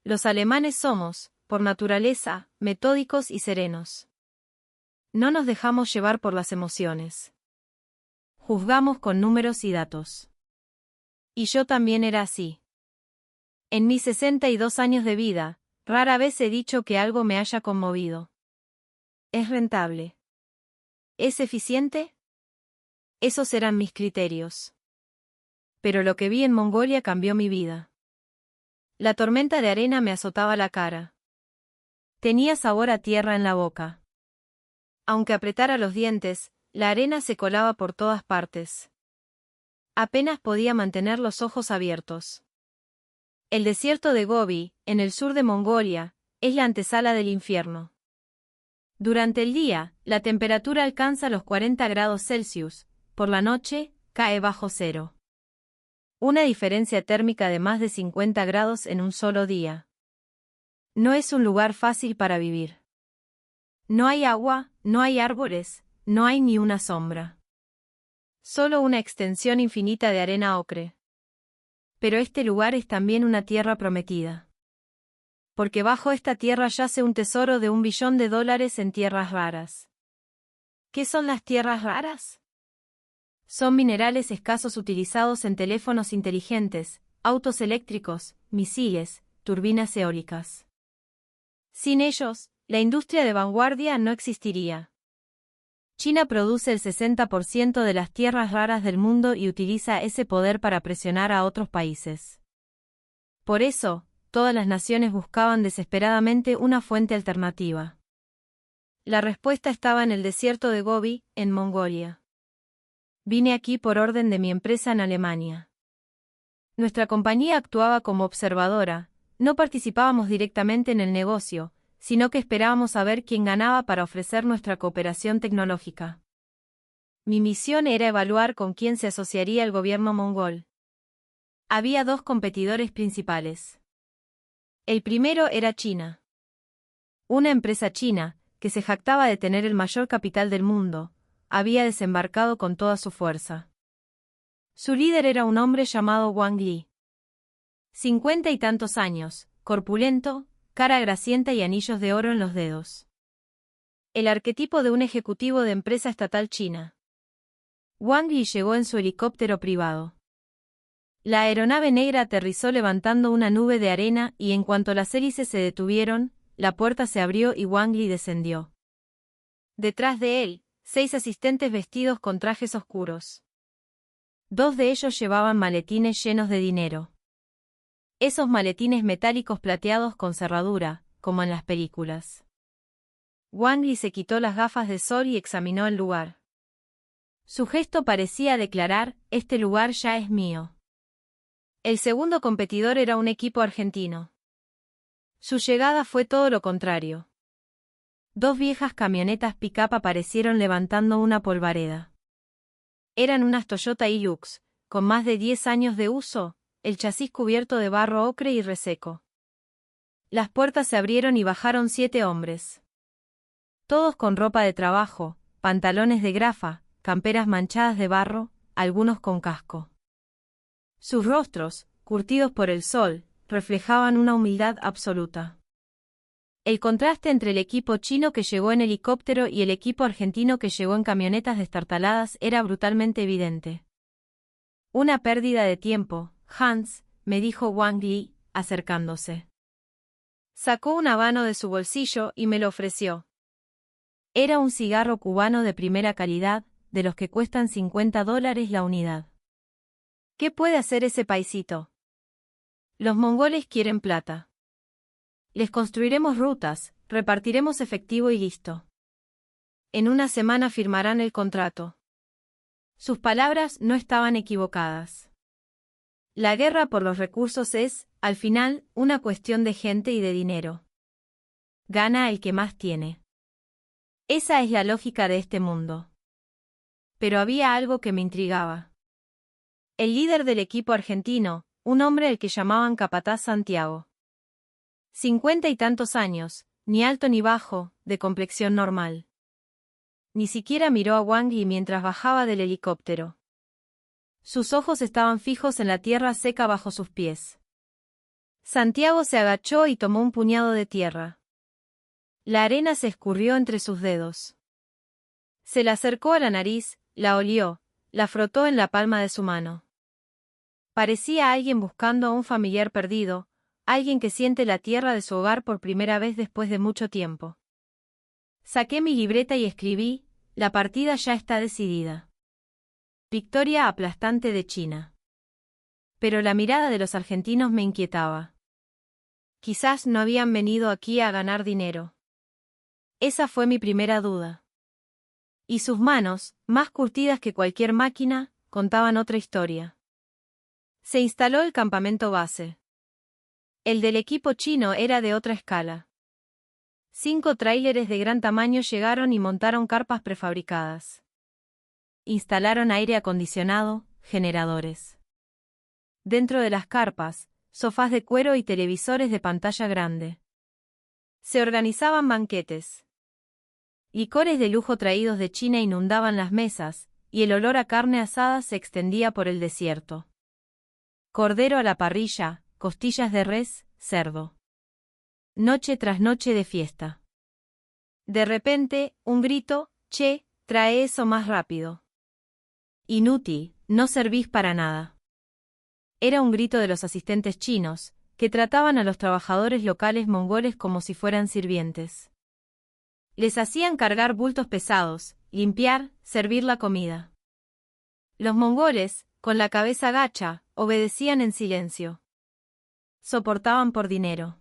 Los alemanes somos, por naturaleza, metódicos y serenos. No nos dejamos llevar por las emociones. Juzgamos con números y datos. Y yo también era así. En mis 62 años de vida, rara vez he dicho que algo me haya conmovido. ¿Es rentable? ¿Es eficiente? Esos eran mis criterios. Pero lo que vi en Mongolia cambió mi vida. La tormenta de arena me azotaba la cara. Tenía sabor a tierra en la boca. Aunque apretara los dientes, la arena se colaba por todas partes. Apenas podía mantener los ojos abiertos. El desierto de Gobi, en el sur de Mongolia, es la antesala del infierno. Durante el día, la temperatura alcanza los 40 grados Celsius, por la noche, cae bajo cero. Una diferencia térmica de más de 50 grados en un solo día. No es un lugar fácil para vivir. No hay agua, no hay árboles, no hay ni una sombra. Solo una extensión infinita de arena ocre. Pero este lugar es también una tierra prometida. Porque bajo esta tierra yace un tesoro de $1 billón en tierras raras. ¿Qué son las tierras raras? Son minerales escasos utilizados en teléfonos inteligentes, autos eléctricos, misiles, turbinas eólicas. Sin ellos, la industria de vanguardia no existiría. China produce el 60% de las tierras raras del mundo y utiliza ese poder para presionar a otros países. Por eso, todas las naciones buscaban desesperadamente una fuente alternativa. La respuesta estaba en el desierto de Gobi, en Mongolia. Vine aquí por orden de mi empresa en Alemania. Nuestra compañía actuaba como observadora, no participábamos directamente en el negocio, sino que esperábamos a ver quién ganaba para ofrecer nuestra cooperación tecnológica. Mi misión era evaluar con quién se asociaría el gobierno mongol. Había dos competidores principales. El primero era China. Una empresa china, que se jactaba de tener el mayor capital del mundo, había desembarcado con toda su fuerza. Su líder era un hombre llamado Wang Li. 50 y tantos años, corpulento, cara grasienta y anillos de oro en los dedos. El arquetipo de un ejecutivo de empresa estatal china. Wang Li llegó en su helicóptero privado. La aeronave negra aterrizó levantando una nube de arena y en cuanto las hélices se detuvieron, la puerta se abrió y Wang Li descendió. Detrás de él, 6 asistentes vestidos con trajes oscuros. 2 de ellos llevaban maletines llenos de dinero. Esos maletines metálicos plateados con cerradura, como en las películas. Wang Li se quitó las gafas de sol y examinó el lugar. Su gesto parecía declarar, este lugar ya es mío. El segundo competidor era un equipo argentino. Su llegada fue todo lo contrario. 2 viejas camionetas pick-up aparecieron levantando una polvareda. Eran unas Toyota Hilux, con más de 10 años de uso, el chasis cubierto de barro ocre y reseco. Las puertas se abrieron y bajaron 7 hombres. Todos con ropa de trabajo, pantalones de grafa, camperas manchadas de barro, algunos con casco. Sus rostros, curtidos por el sol, reflejaban una humildad absoluta. El contraste entre el equipo chino que llegó en helicóptero y el equipo argentino que llegó en camionetas destartaladas era brutalmente evidente. Una pérdida de tiempo, Hans, me dijo Wang Li, acercándose. Sacó un habano de su bolsillo y me lo ofreció. Era un cigarro cubano de primera calidad, de los que cuestan $50 la unidad. ¿Qué puede hacer ese paisito? Los mongoles quieren plata. Les construiremos rutas, repartiremos efectivo y listo. En una semana firmarán el contrato. Sus palabras no estaban equivocadas. La guerra por los recursos es, al final, una cuestión de gente y de dinero. Gana el que más tiene. Esa es la lógica de este mundo. Pero había algo que me intrigaba. El líder del equipo argentino, un hombre al que llamaban Capataz Santiago. 50 y tantos años, ni alto ni bajo, de complexión normal. Ni siquiera miró a Wang Li mientras bajaba del helicóptero. Sus ojos estaban fijos en la tierra seca bajo sus pies. Santiago se agachó y tomó un puñado de tierra. La arena se escurrió entre sus dedos. Se la acercó a la nariz, la olió, la frotó en la palma de su mano. Parecía alguien buscando a un familiar perdido, alguien que siente la tierra de su hogar por primera vez después de mucho tiempo. Saqué mi libreta y escribí, la partida ya está decidida. Victoria aplastante de China. Pero la mirada de los argentinos me inquietaba. Quizás no habían venido aquí a ganar dinero. Esa fue mi primera duda. Y sus manos, más curtidas que cualquier máquina, contaban otra historia. Se instaló el campamento base. El del equipo chino era de otra escala. 5 tráileres de gran tamaño llegaron y montaron carpas prefabricadas. Instalaron aire acondicionado, generadores. Dentro de las carpas, sofás de cuero y televisores de pantalla grande. Se organizaban banquetes. Licores de lujo traídos de China inundaban las mesas, y el olor a carne asada se extendía por el desierto. Cordero a la parrilla, costillas de res, cerdo. Noche tras noche de fiesta. De repente, un grito, «Che, trae eso más rápido». Inútil, no servís para nada. Era un grito de los asistentes chinos, que trataban a los trabajadores locales mongoles como si fueran sirvientes. Les hacían cargar bultos pesados, limpiar, servir la comida. Los mongoles, con la cabeza gacha, obedecían en silencio. Soportaban por dinero.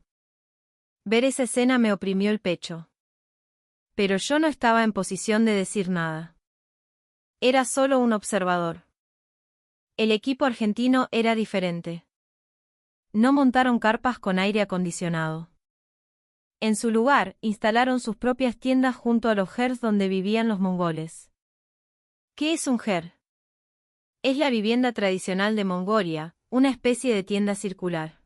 Ver esa escena me oprimió el pecho. Pero yo no estaba en posición de decir nada. Era solo un observador. El equipo argentino era diferente. No montaron carpas con aire acondicionado. En su lugar, instalaron sus propias tiendas junto a los jers donde vivían los mongoles. ¿Qué es un jer? Es la vivienda tradicional de Mongolia, una especie de tienda circular.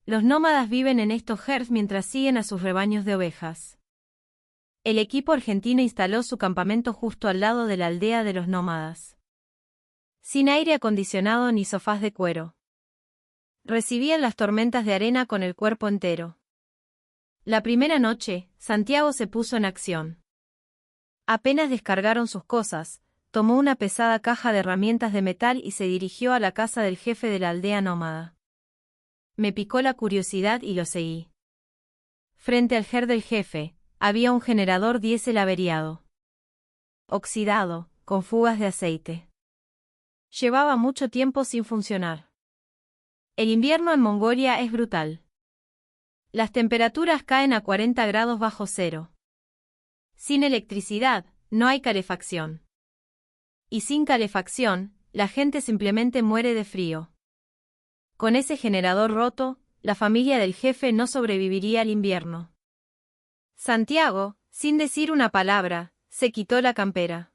Los nómadas viven en estos jers mientras siguen a sus rebaños de ovejas. El equipo argentino instaló su campamento justo al lado de la aldea de los nómadas. Sin aire acondicionado ni sofás de cuero. Recibían las tormentas de arena con el cuerpo entero. La primera noche, Santiago se puso en acción. Apenas descargaron sus cosas, tomó una pesada caja de herramientas de metal y se dirigió a la casa del jefe de la aldea nómada. Me picó la curiosidad y lo seguí. Frente al ger del jefe, había un generador diésel averiado. Oxidado, con fugas de aceite. Llevaba mucho tiempo sin funcionar. El invierno en Mongolia es brutal. Las temperaturas caen a 40 grados bajo cero. Sin electricidad, no hay calefacción. Y sin calefacción, la gente simplemente muere de frío. Con ese generador roto, la familia del jefe no sobreviviría al invierno. Santiago, sin decir una palabra, se quitó la campera.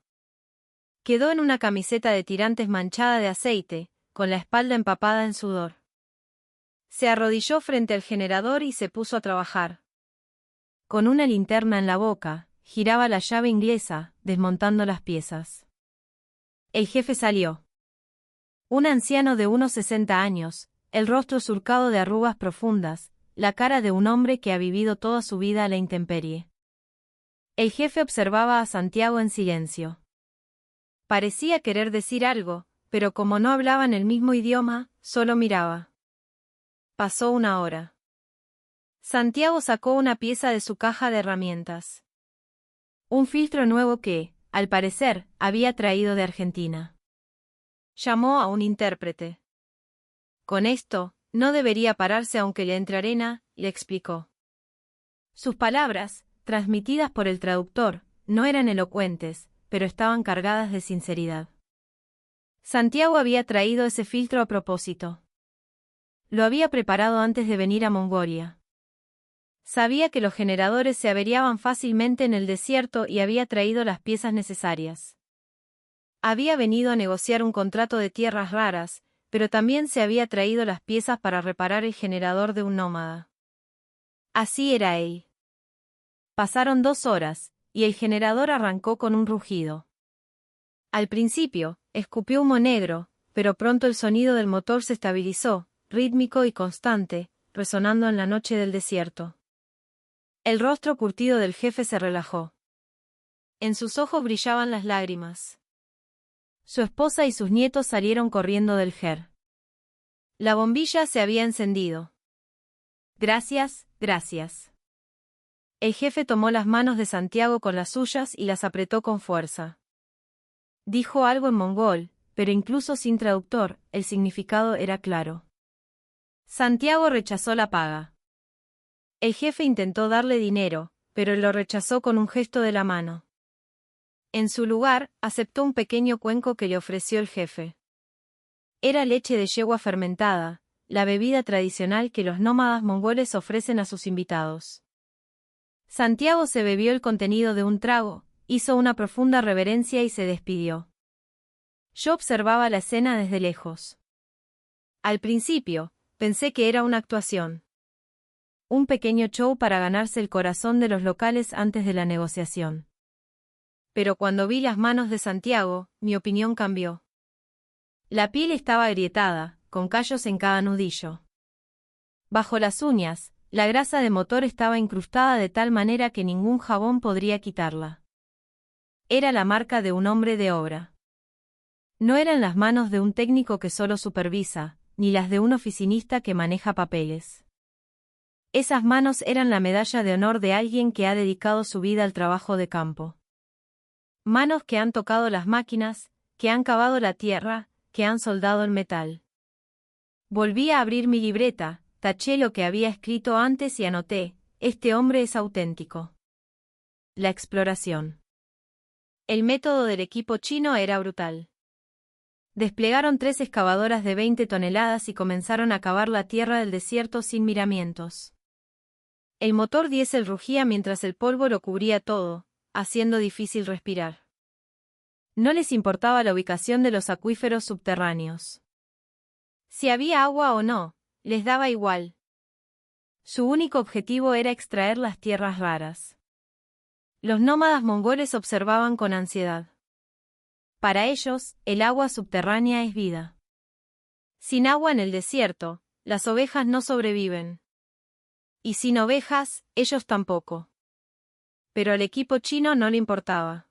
Quedó en una camiseta de tirantes manchada de aceite, con la espalda empapada en sudor. Se arrodilló frente al generador y se puso a trabajar. Con una linterna en la boca, giraba la llave inglesa, desmontando las piezas. El jefe salió. Un anciano de unos 60 años, el rostro surcado de arrugas profundas, la cara de un hombre que ha vivido toda su vida a la intemperie. El jefe observaba a Santiago en silencio. Parecía querer decir algo, pero como no hablaban el mismo idioma, solo miraba. Pasó una hora. Santiago sacó una pieza de su caja de herramientas. Un filtro nuevo que, al parecer, había traído de Argentina. Llamó a un intérprete. Con esto, no debería pararse aunque le entre arena, le explicó. Sus palabras, transmitidas por el traductor, no eran elocuentes, pero estaban cargadas de sinceridad. Santiago había traído ese filtro a propósito. Lo había preparado antes de venir a Mongolia. Sabía que los generadores se averiaban fácilmente en el desierto y había traído las piezas necesarias. Había venido a negociar un contrato de tierras raras, pero también se había traído las piezas para reparar el generador de un nómada. Así era él. Pasaron 2 horas, y el generador arrancó con un rugido. Al principio, escupió humo negro, pero pronto el sonido del motor se estabilizó, rítmico y constante, resonando en la noche del desierto. El rostro curtido del jefe se relajó. En sus ojos brillaban las lágrimas. Su esposa y sus nietos salieron corriendo del ger. La bombilla se había encendido. Gracias, gracias. El jefe tomó las manos de Santiago con las suyas y las apretó con fuerza. Dijo algo en mongol, pero incluso sin traductor, el significado era claro. Santiago rechazó la paga. El jefe intentó darle dinero, pero lo rechazó con un gesto de la mano. En su lugar, aceptó un pequeño cuenco que le ofreció el jefe. Era leche de yegua fermentada, la bebida tradicional que los nómadas mongoles ofrecen a sus invitados. Santiago se bebió el contenido de un trago, hizo una profunda reverencia y se despidió. Yo observaba la escena desde lejos. Al principio, pensé que era una actuación. Un pequeño show para ganarse el corazón de los locales antes de la negociación. Pero cuando vi las manos de Santiago, mi opinión cambió. La piel estaba agrietada, con callos en cada nudillo. Bajo las uñas, la grasa de motor estaba incrustada de tal manera que ningún jabón podría quitarla. Era la marca de un hombre de obra. No eran las manos de un técnico que solo supervisa, ni las de un oficinista que maneja papeles. Esas manos eran la medalla de honor de alguien que ha dedicado su vida al trabajo de campo. Manos que han tocado las máquinas, que han cavado la tierra, que han soldado el metal. Volví a abrir mi libreta, taché lo que había escrito antes y anoté, este hombre es auténtico. La exploración. El método del equipo chino era brutal. Desplegaron 3 excavadoras de 20 toneladas y comenzaron a cavar la tierra del desierto sin miramientos. El motor diésel rugía mientras el polvo lo cubría todo, haciendo difícil respirar. No les importaba la ubicación de los acuíferos subterráneos. Si había agua o no, les daba igual. Su único objetivo era extraer las tierras raras. Los nómadas mongoles observaban con ansiedad. Para ellos, el agua subterránea es vida. Sin agua en el desierto, las ovejas no sobreviven. Y sin ovejas, ellos tampoco. Pero al equipo chino no le importaba.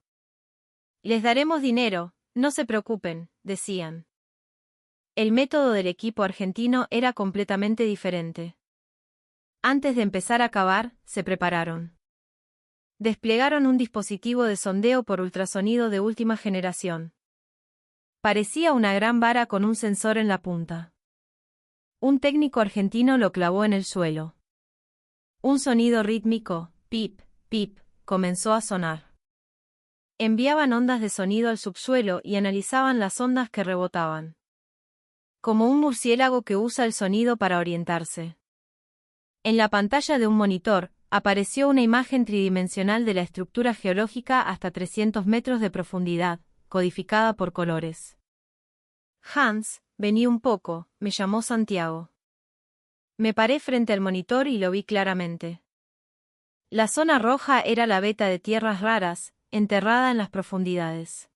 Les daremos dinero, no se preocupen, decían. El método del equipo argentino era completamente diferente. Antes de empezar a cavar, se prepararon. Desplegaron un dispositivo de sondeo por ultrasonido de última generación. Parecía una gran vara con un sensor en la punta. Un técnico argentino lo clavó en el suelo. Un sonido rítmico, pip, pip, comenzó a sonar. Enviaban ondas de sonido al subsuelo y analizaban las ondas que rebotaban. Como un murciélago que usa el sonido para orientarse. En la pantalla de un monitor, apareció una imagen tridimensional de la estructura geológica hasta 300 metros de profundidad, codificada por colores. Hans, vení un poco, me llamó Santiago. Me paré frente al monitor y lo vi claramente. La zona roja era la veta de tierras raras, enterrada en las profundidades.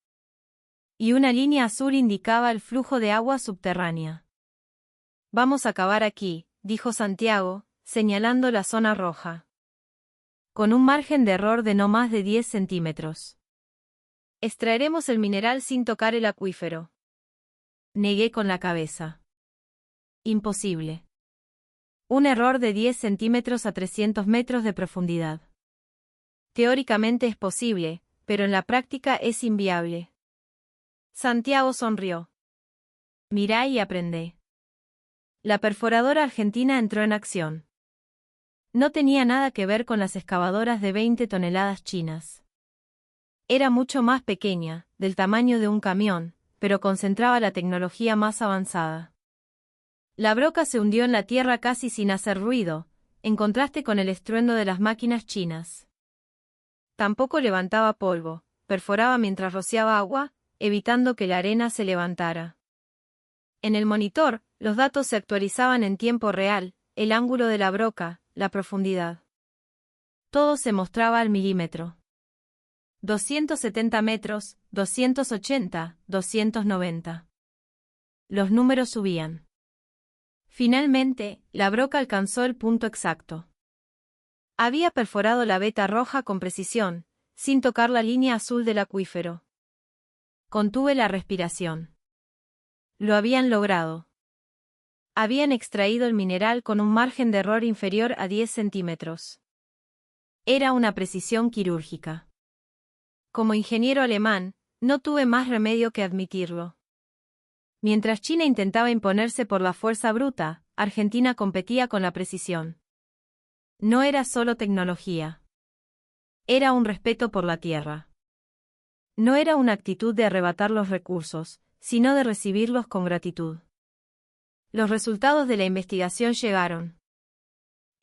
Y una línea azul indicaba el flujo de agua subterránea. Vamos a cavar aquí, dijo Santiago, señalando la zona roja. Con un margen de error de no más de 10 centímetros. Extraeremos el mineral sin tocar el acuífero. Negué con la cabeza. Imposible. Un error de 10 centímetros a 300 metros de profundidad. Teóricamente es posible, pero en la práctica es inviable. Santiago sonrió. Mirá y aprendé. La perforadora argentina entró en acción. No tenía nada que ver con las excavadoras de 20 toneladas chinas. Era mucho más pequeña, del tamaño de un camión, pero concentraba la tecnología más avanzada. La broca se hundió en la tierra casi sin hacer ruido, en contraste con el estruendo de las máquinas chinas. Tampoco levantaba polvo, perforaba mientras rociaba agua, evitando que la arena se levantara. En el monitor, los datos se actualizaban en tiempo real, el ángulo de la broca, la profundidad. Todo se mostraba al milímetro. 270 metros, 280, 290. Los números subían. Finalmente, la broca alcanzó el punto exacto. Había perforado la veta roja con precisión, sin tocar la línea azul del acuífero. Contuve la respiración. Lo habían logrado. Habían extraído el mineral con un margen de error inferior a 10 centímetros. Era una precisión quirúrgica. Como ingeniero alemán, no tuve más remedio que admitirlo. Mientras China intentaba imponerse por la fuerza bruta, Argentina competía con la precisión. No era solo tecnología. Era un respeto por la tierra. No era una actitud de arrebatar los recursos, sino de recibirlos con gratitud. Los resultados de la investigación llegaron.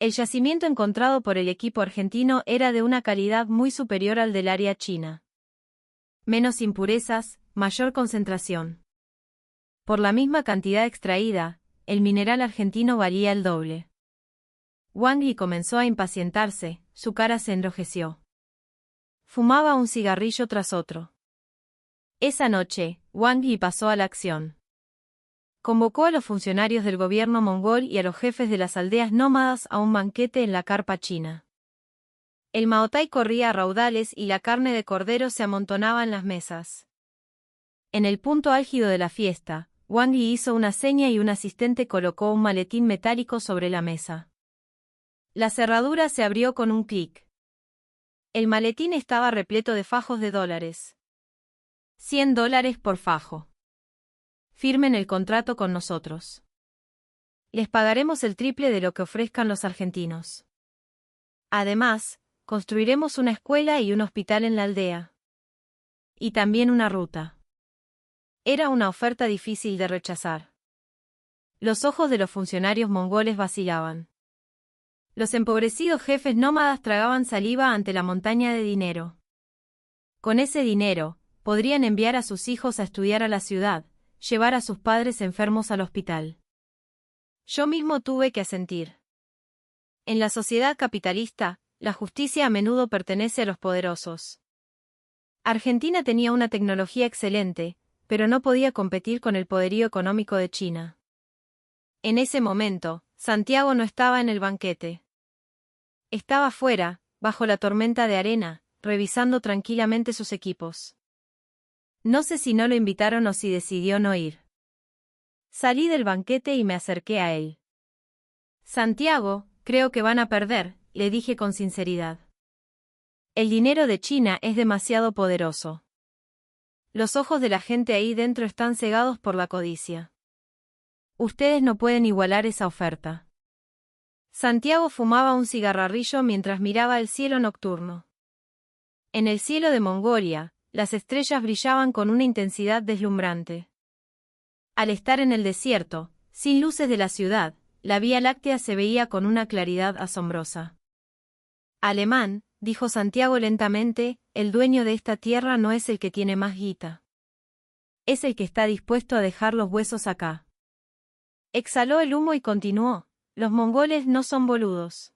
El yacimiento encontrado por el equipo argentino era de una calidad muy superior al del área china. Menos impurezas, mayor concentración. Por la misma cantidad extraída, el mineral argentino valía el doble. Wang Yi comenzó a impacientarse, su cara se enrojeció. Fumaba un cigarrillo tras otro. Esa noche, Wang Yi pasó a la acción. Convocó a los funcionarios del gobierno mongol y a los jefes de las aldeas nómadas a un banquete en la carpa china. El maotai corría a raudales y la carne de cordero se amontonaba en las mesas. En el punto álgido de la fiesta, Wang Yi hizo una seña y un asistente colocó un maletín metálico sobre la mesa. La cerradura se abrió con un clic. El maletín estaba repleto de fajos de dólares. $100 por fajo. Firmen el contrato con nosotros. Les pagaremos el triple de lo que ofrezcan los argentinos. Además, construiremos una escuela y un hospital en la aldea. Y también una ruta. Era una oferta difícil de rechazar. Los ojos de los funcionarios mongoles vacilaban. Los empobrecidos jefes nómadas tragaban saliva ante la montaña de dinero. Con ese dinero, podrían enviar a sus hijos a estudiar a la ciudad, llevar a sus padres enfermos al hospital. Yo mismo tuve que asentir. En la sociedad capitalista, la justicia a menudo pertenece a los poderosos. Argentina tenía una tecnología excelente, pero no podía competir con el poderío económico de China. En ese momento, Santiago no estaba en el banquete. Estaba fuera, bajo la tormenta de arena, revisando tranquilamente sus equipos. No sé si no lo invitaron o si decidió no ir. Salí del banquete y me acerqué a él. Santiago, creo que van a perder, le dije con sinceridad. El dinero de China es demasiado poderoso. Los ojos de la gente ahí dentro están cegados por la codicia. Ustedes no pueden igualar esa oferta. Santiago fumaba un cigarrillo mientras miraba el cielo nocturno. En el cielo de Mongolia, las estrellas brillaban con una intensidad deslumbrante. Al estar en el desierto, sin luces de la ciudad, la Vía Láctea se veía con una claridad asombrosa. Alemán, dijo Santiago lentamente, el dueño de esta tierra no es el que tiene más guita. Es el que está dispuesto a dejar los huesos acá. Exhaló el humo y continuó, los mongoles no son boludos.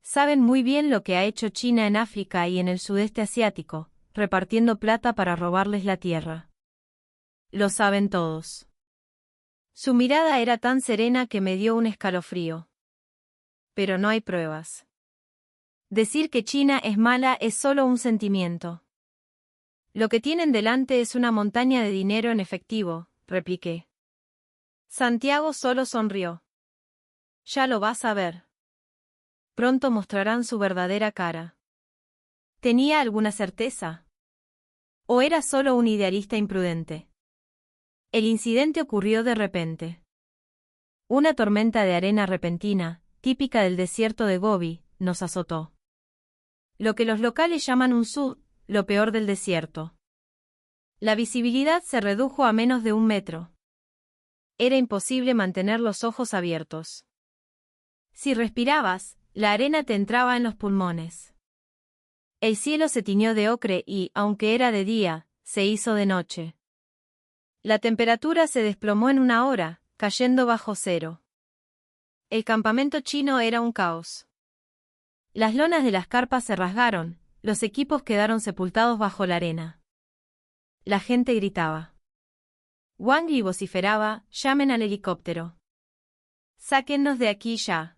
Saben muy bien lo que ha hecho China en África y en el sudeste asiático, repartiendo plata para robarles la tierra. Lo saben todos. Su mirada era tan serena que me dio un escalofrío. Pero no hay pruebas. Decir que China es mala es solo un sentimiento. Lo que tienen delante es una montaña de dinero en efectivo, repliqué. Santiago solo sonrió. Ya lo vas a ver. Pronto mostrarán su verdadera cara. ¿Tenía alguna certeza? ¿O era solo un idealista imprudente? El incidente ocurrió de repente. Una tormenta de arena repentina, típica del desierto de Gobi, nos azotó. Lo que los locales llaman un sud, lo peor del desierto. La visibilidad se redujo a menos de 1 metro. Era imposible mantener los ojos abiertos. Si respirabas, la arena te entraba en los pulmones. El cielo se tiñó de ocre y, aunque era de día, se hizo de noche. La temperatura se desplomó en 1 hora, cayendo bajo cero. El campamento chino era un caos. Las lonas de las carpas se rasgaron, los equipos quedaron sepultados bajo la arena. La gente gritaba. Wang Yi vociferaba, llamen al helicóptero. Sáquennos de aquí ya.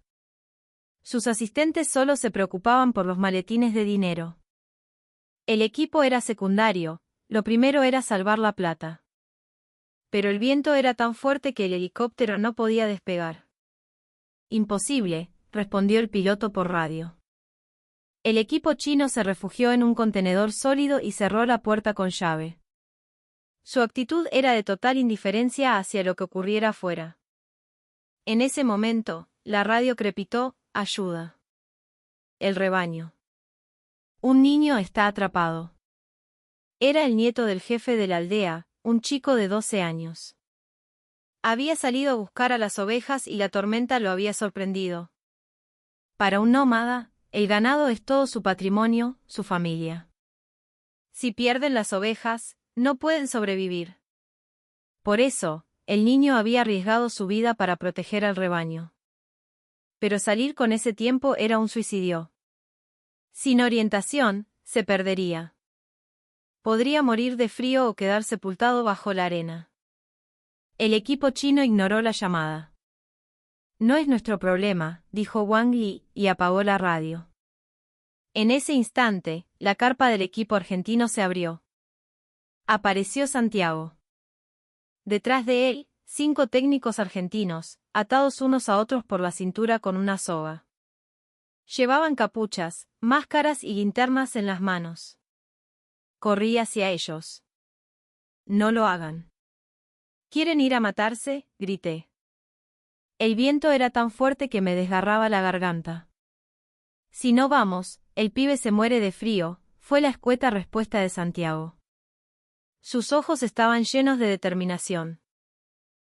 Sus asistentes solo se preocupaban por los maletines de dinero. El equipo era secundario, lo primero era salvar la plata. Pero el viento era tan fuerte que el helicóptero no podía despegar. Imposible, respondió el piloto por radio. El equipo chino se refugió en un contenedor sólido y cerró la puerta con llave. Su actitud era de total indiferencia hacia lo que ocurriera afuera. En ese momento, la radio crepitó, ayuda. El rebaño. Un niño está atrapado. Era el nieto del jefe de la aldea, un chico de 12 años. Había salido a buscar a las ovejas y la tormenta lo había sorprendido. Para un nómada, el ganado es todo su patrimonio, su familia. Si pierden las ovejas, no pueden sobrevivir. Por eso, el niño había arriesgado su vida para proteger al rebaño. Pero salir con ese tiempo era un suicidio. Sin orientación, se perdería. Podría morir de frío o quedar sepultado bajo la arena. El equipo chino ignoró la llamada. No es nuestro problema, dijo Wang Yi, y apagó la radio. En ese instante, la carpa del equipo argentino se abrió. Apareció Santiago. Detrás de él, 5 técnicos argentinos, atados unos a otros por la cintura con una soga. Llevaban capuchas, máscaras y linternas en las manos. Corrí hacia ellos. No lo hagan. ¿Quieren ir a matarse?, grité. El viento era tan fuerte que me desgarraba la garganta. Si no vamos, el pibe se muere de frío, fue la escueta respuesta de Santiago. Sus ojos estaban llenos de determinación.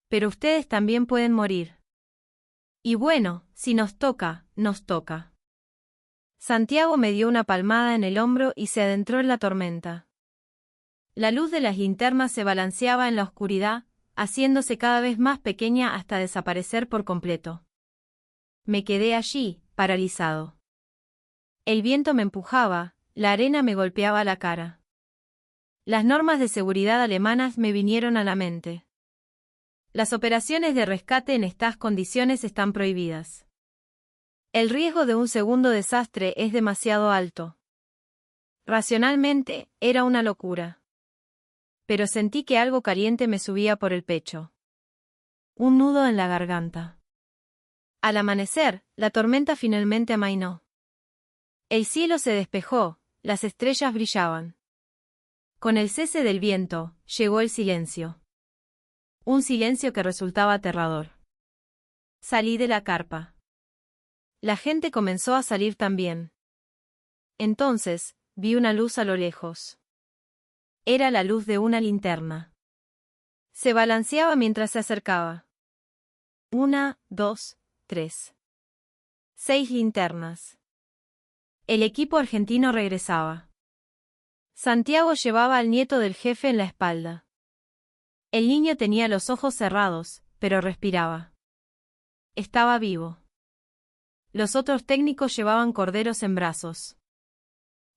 Pero ustedes también pueden morir. Y bueno, si nos toca, nos toca. Santiago me dio una palmada en el hombro y se adentró en la tormenta. La luz de las linternas se balanceaba en la oscuridad, haciéndose cada vez más pequeña hasta desaparecer por completo. Me quedé allí, paralizado. El viento me empujaba, la arena me golpeaba la cara. Las normas de seguridad alemanas me vinieron a la mente. Las operaciones de rescate en estas condiciones están prohibidas. El riesgo de un segundo desastre es demasiado alto. Racionalmente, era una locura. Pero sentí que algo caliente me subía por el pecho. Un nudo en la garganta. Al amanecer, la tormenta finalmente amainó. El cielo se despejó, las estrellas brillaban. Con el cese del viento, llegó el silencio. Un silencio que resultaba aterrador. Salí de la carpa. La gente comenzó a salir también. Entonces, vi una luz a lo lejos. Era la luz de una linterna. Se balanceaba mientras se acercaba. 1, 2, 3. 6 linternas. El equipo argentino regresaba. Santiago llevaba al nieto del jefe en la espalda. El niño tenía los ojos cerrados, pero respiraba. Estaba vivo. Los otros técnicos llevaban corderos en brazos.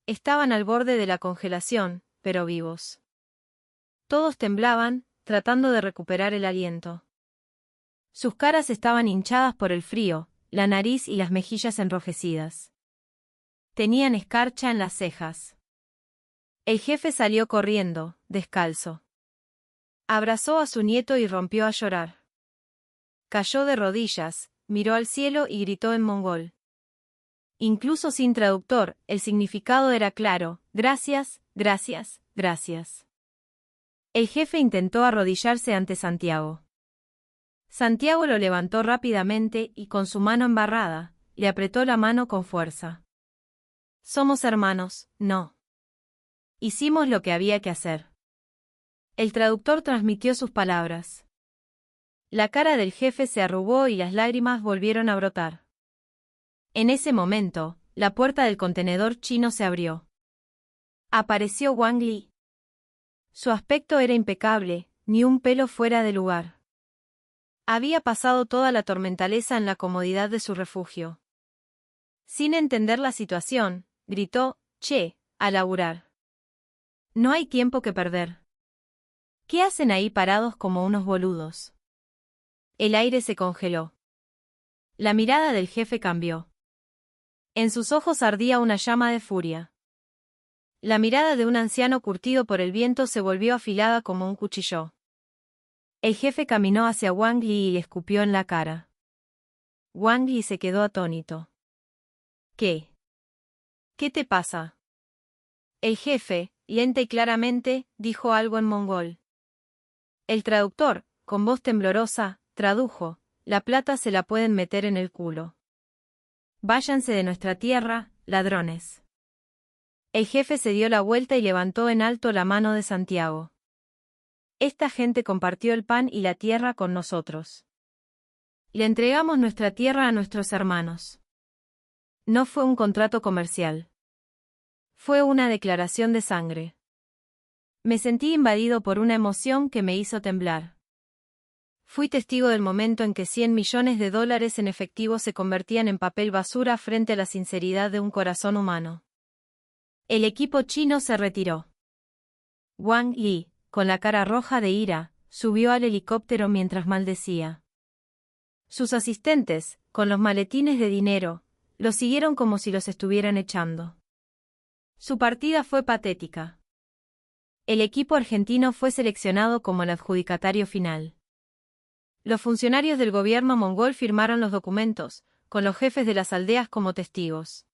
Estaban al borde de la congelación, pero vivos. Todos temblaban, tratando de recuperar el aliento. Sus caras estaban hinchadas por el frío, la nariz y las mejillas enrojecidas. Tenían escarcha en las cejas. El jefe salió corriendo, descalzo. Abrazó a su nieto y rompió a llorar. Cayó de rodillas, miró al cielo y gritó en mongol. Incluso sin traductor, el significado era claro: gracias, gracias, gracias. El jefe intentó arrodillarse ante Santiago. Santiago lo levantó rápidamente y con su mano embarrada, le apretó la mano con fuerza. Somos hermanos, ¿no? Hicimos lo que había que hacer. El traductor transmitió sus palabras. La cara del jefe se arrugó y las lágrimas volvieron a brotar. En ese momento, la puerta del contenedor chino se abrió. Apareció Wang Li. Su aspecto era impecable, ni un pelo fuera de lugar. Había pasado toda la tormentaleza en la comodidad de su refugio. Sin entender la situación, gritó: «Che, a laburar. No hay tiempo que perder. ¿Qué hacen ahí parados como unos boludos?» El aire se congeló. La mirada del jefe cambió. En sus ojos ardía una llama de furia. La mirada de un anciano curtido por el viento se volvió afilada como un cuchillo. El jefe caminó hacia Wang Li y le escupió en la cara. Wang Li se quedó atónito. ¿Qué? ¿Qué te pasa? El jefe, lenta y claramente, dijo algo en mongol. El traductor, con voz temblorosa, tradujo: la plata se la pueden meter en el culo. Váyanse de nuestra tierra, ladrones. El jefe se dio la vuelta y levantó en alto la mano de Santiago. Esta gente compartió el pan y la tierra con nosotros. Le entregamos nuestra tierra a nuestros hermanos. No fue un contrato comercial. Fue una declaración de sangre. Me sentí invadido por una emoción que me hizo temblar. Fui testigo del momento en que $100 millones en efectivo se convertían en papel basura frente a la sinceridad de un corazón humano. El equipo chino se retiró. Wang Li, con la cara roja de ira, subió al helicóptero mientras maldecía. Sus asistentes, con los maletines de dinero, lo siguieron como si los estuvieran echando. Su partida fue patética. El equipo argentino fue seleccionado como el adjudicatario final. Los funcionarios del gobierno mongol firmaron los documentos, con los jefes de las aldeas como testigos.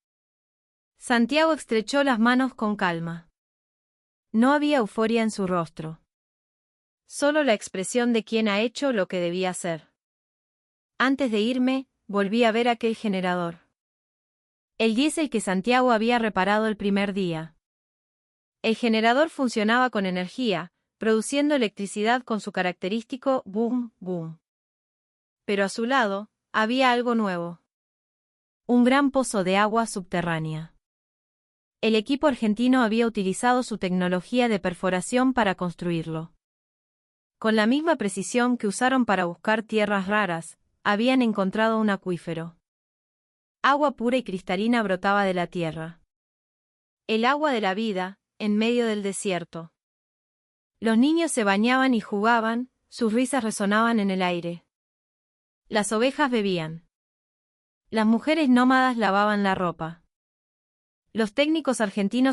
Santiago estrechó las manos con calma. No había euforia en su rostro. Solo la expresión de quien ha hecho lo que debía hacer. Antes de irme, volví a ver aquel generador. El diésel que Santiago había reparado el primer día. El generador funcionaba con energía, produciendo electricidad con su característico boom, boom. Pero a su lado, había algo nuevo. Un gran pozo de agua subterránea. El equipo argentino había utilizado su tecnología de perforación para construirlo. Con la misma precisión que usaron para buscar tierras raras, habían encontrado un acuífero. Agua pura y cristalina brotaba de la tierra. El agua de la vida, en medio del desierto. Los niños se bañaban y jugaban, sus risas resonaban en el aire. Las ovejas bebían. Las mujeres nómadas lavaban la ropa. Los técnicos argentinos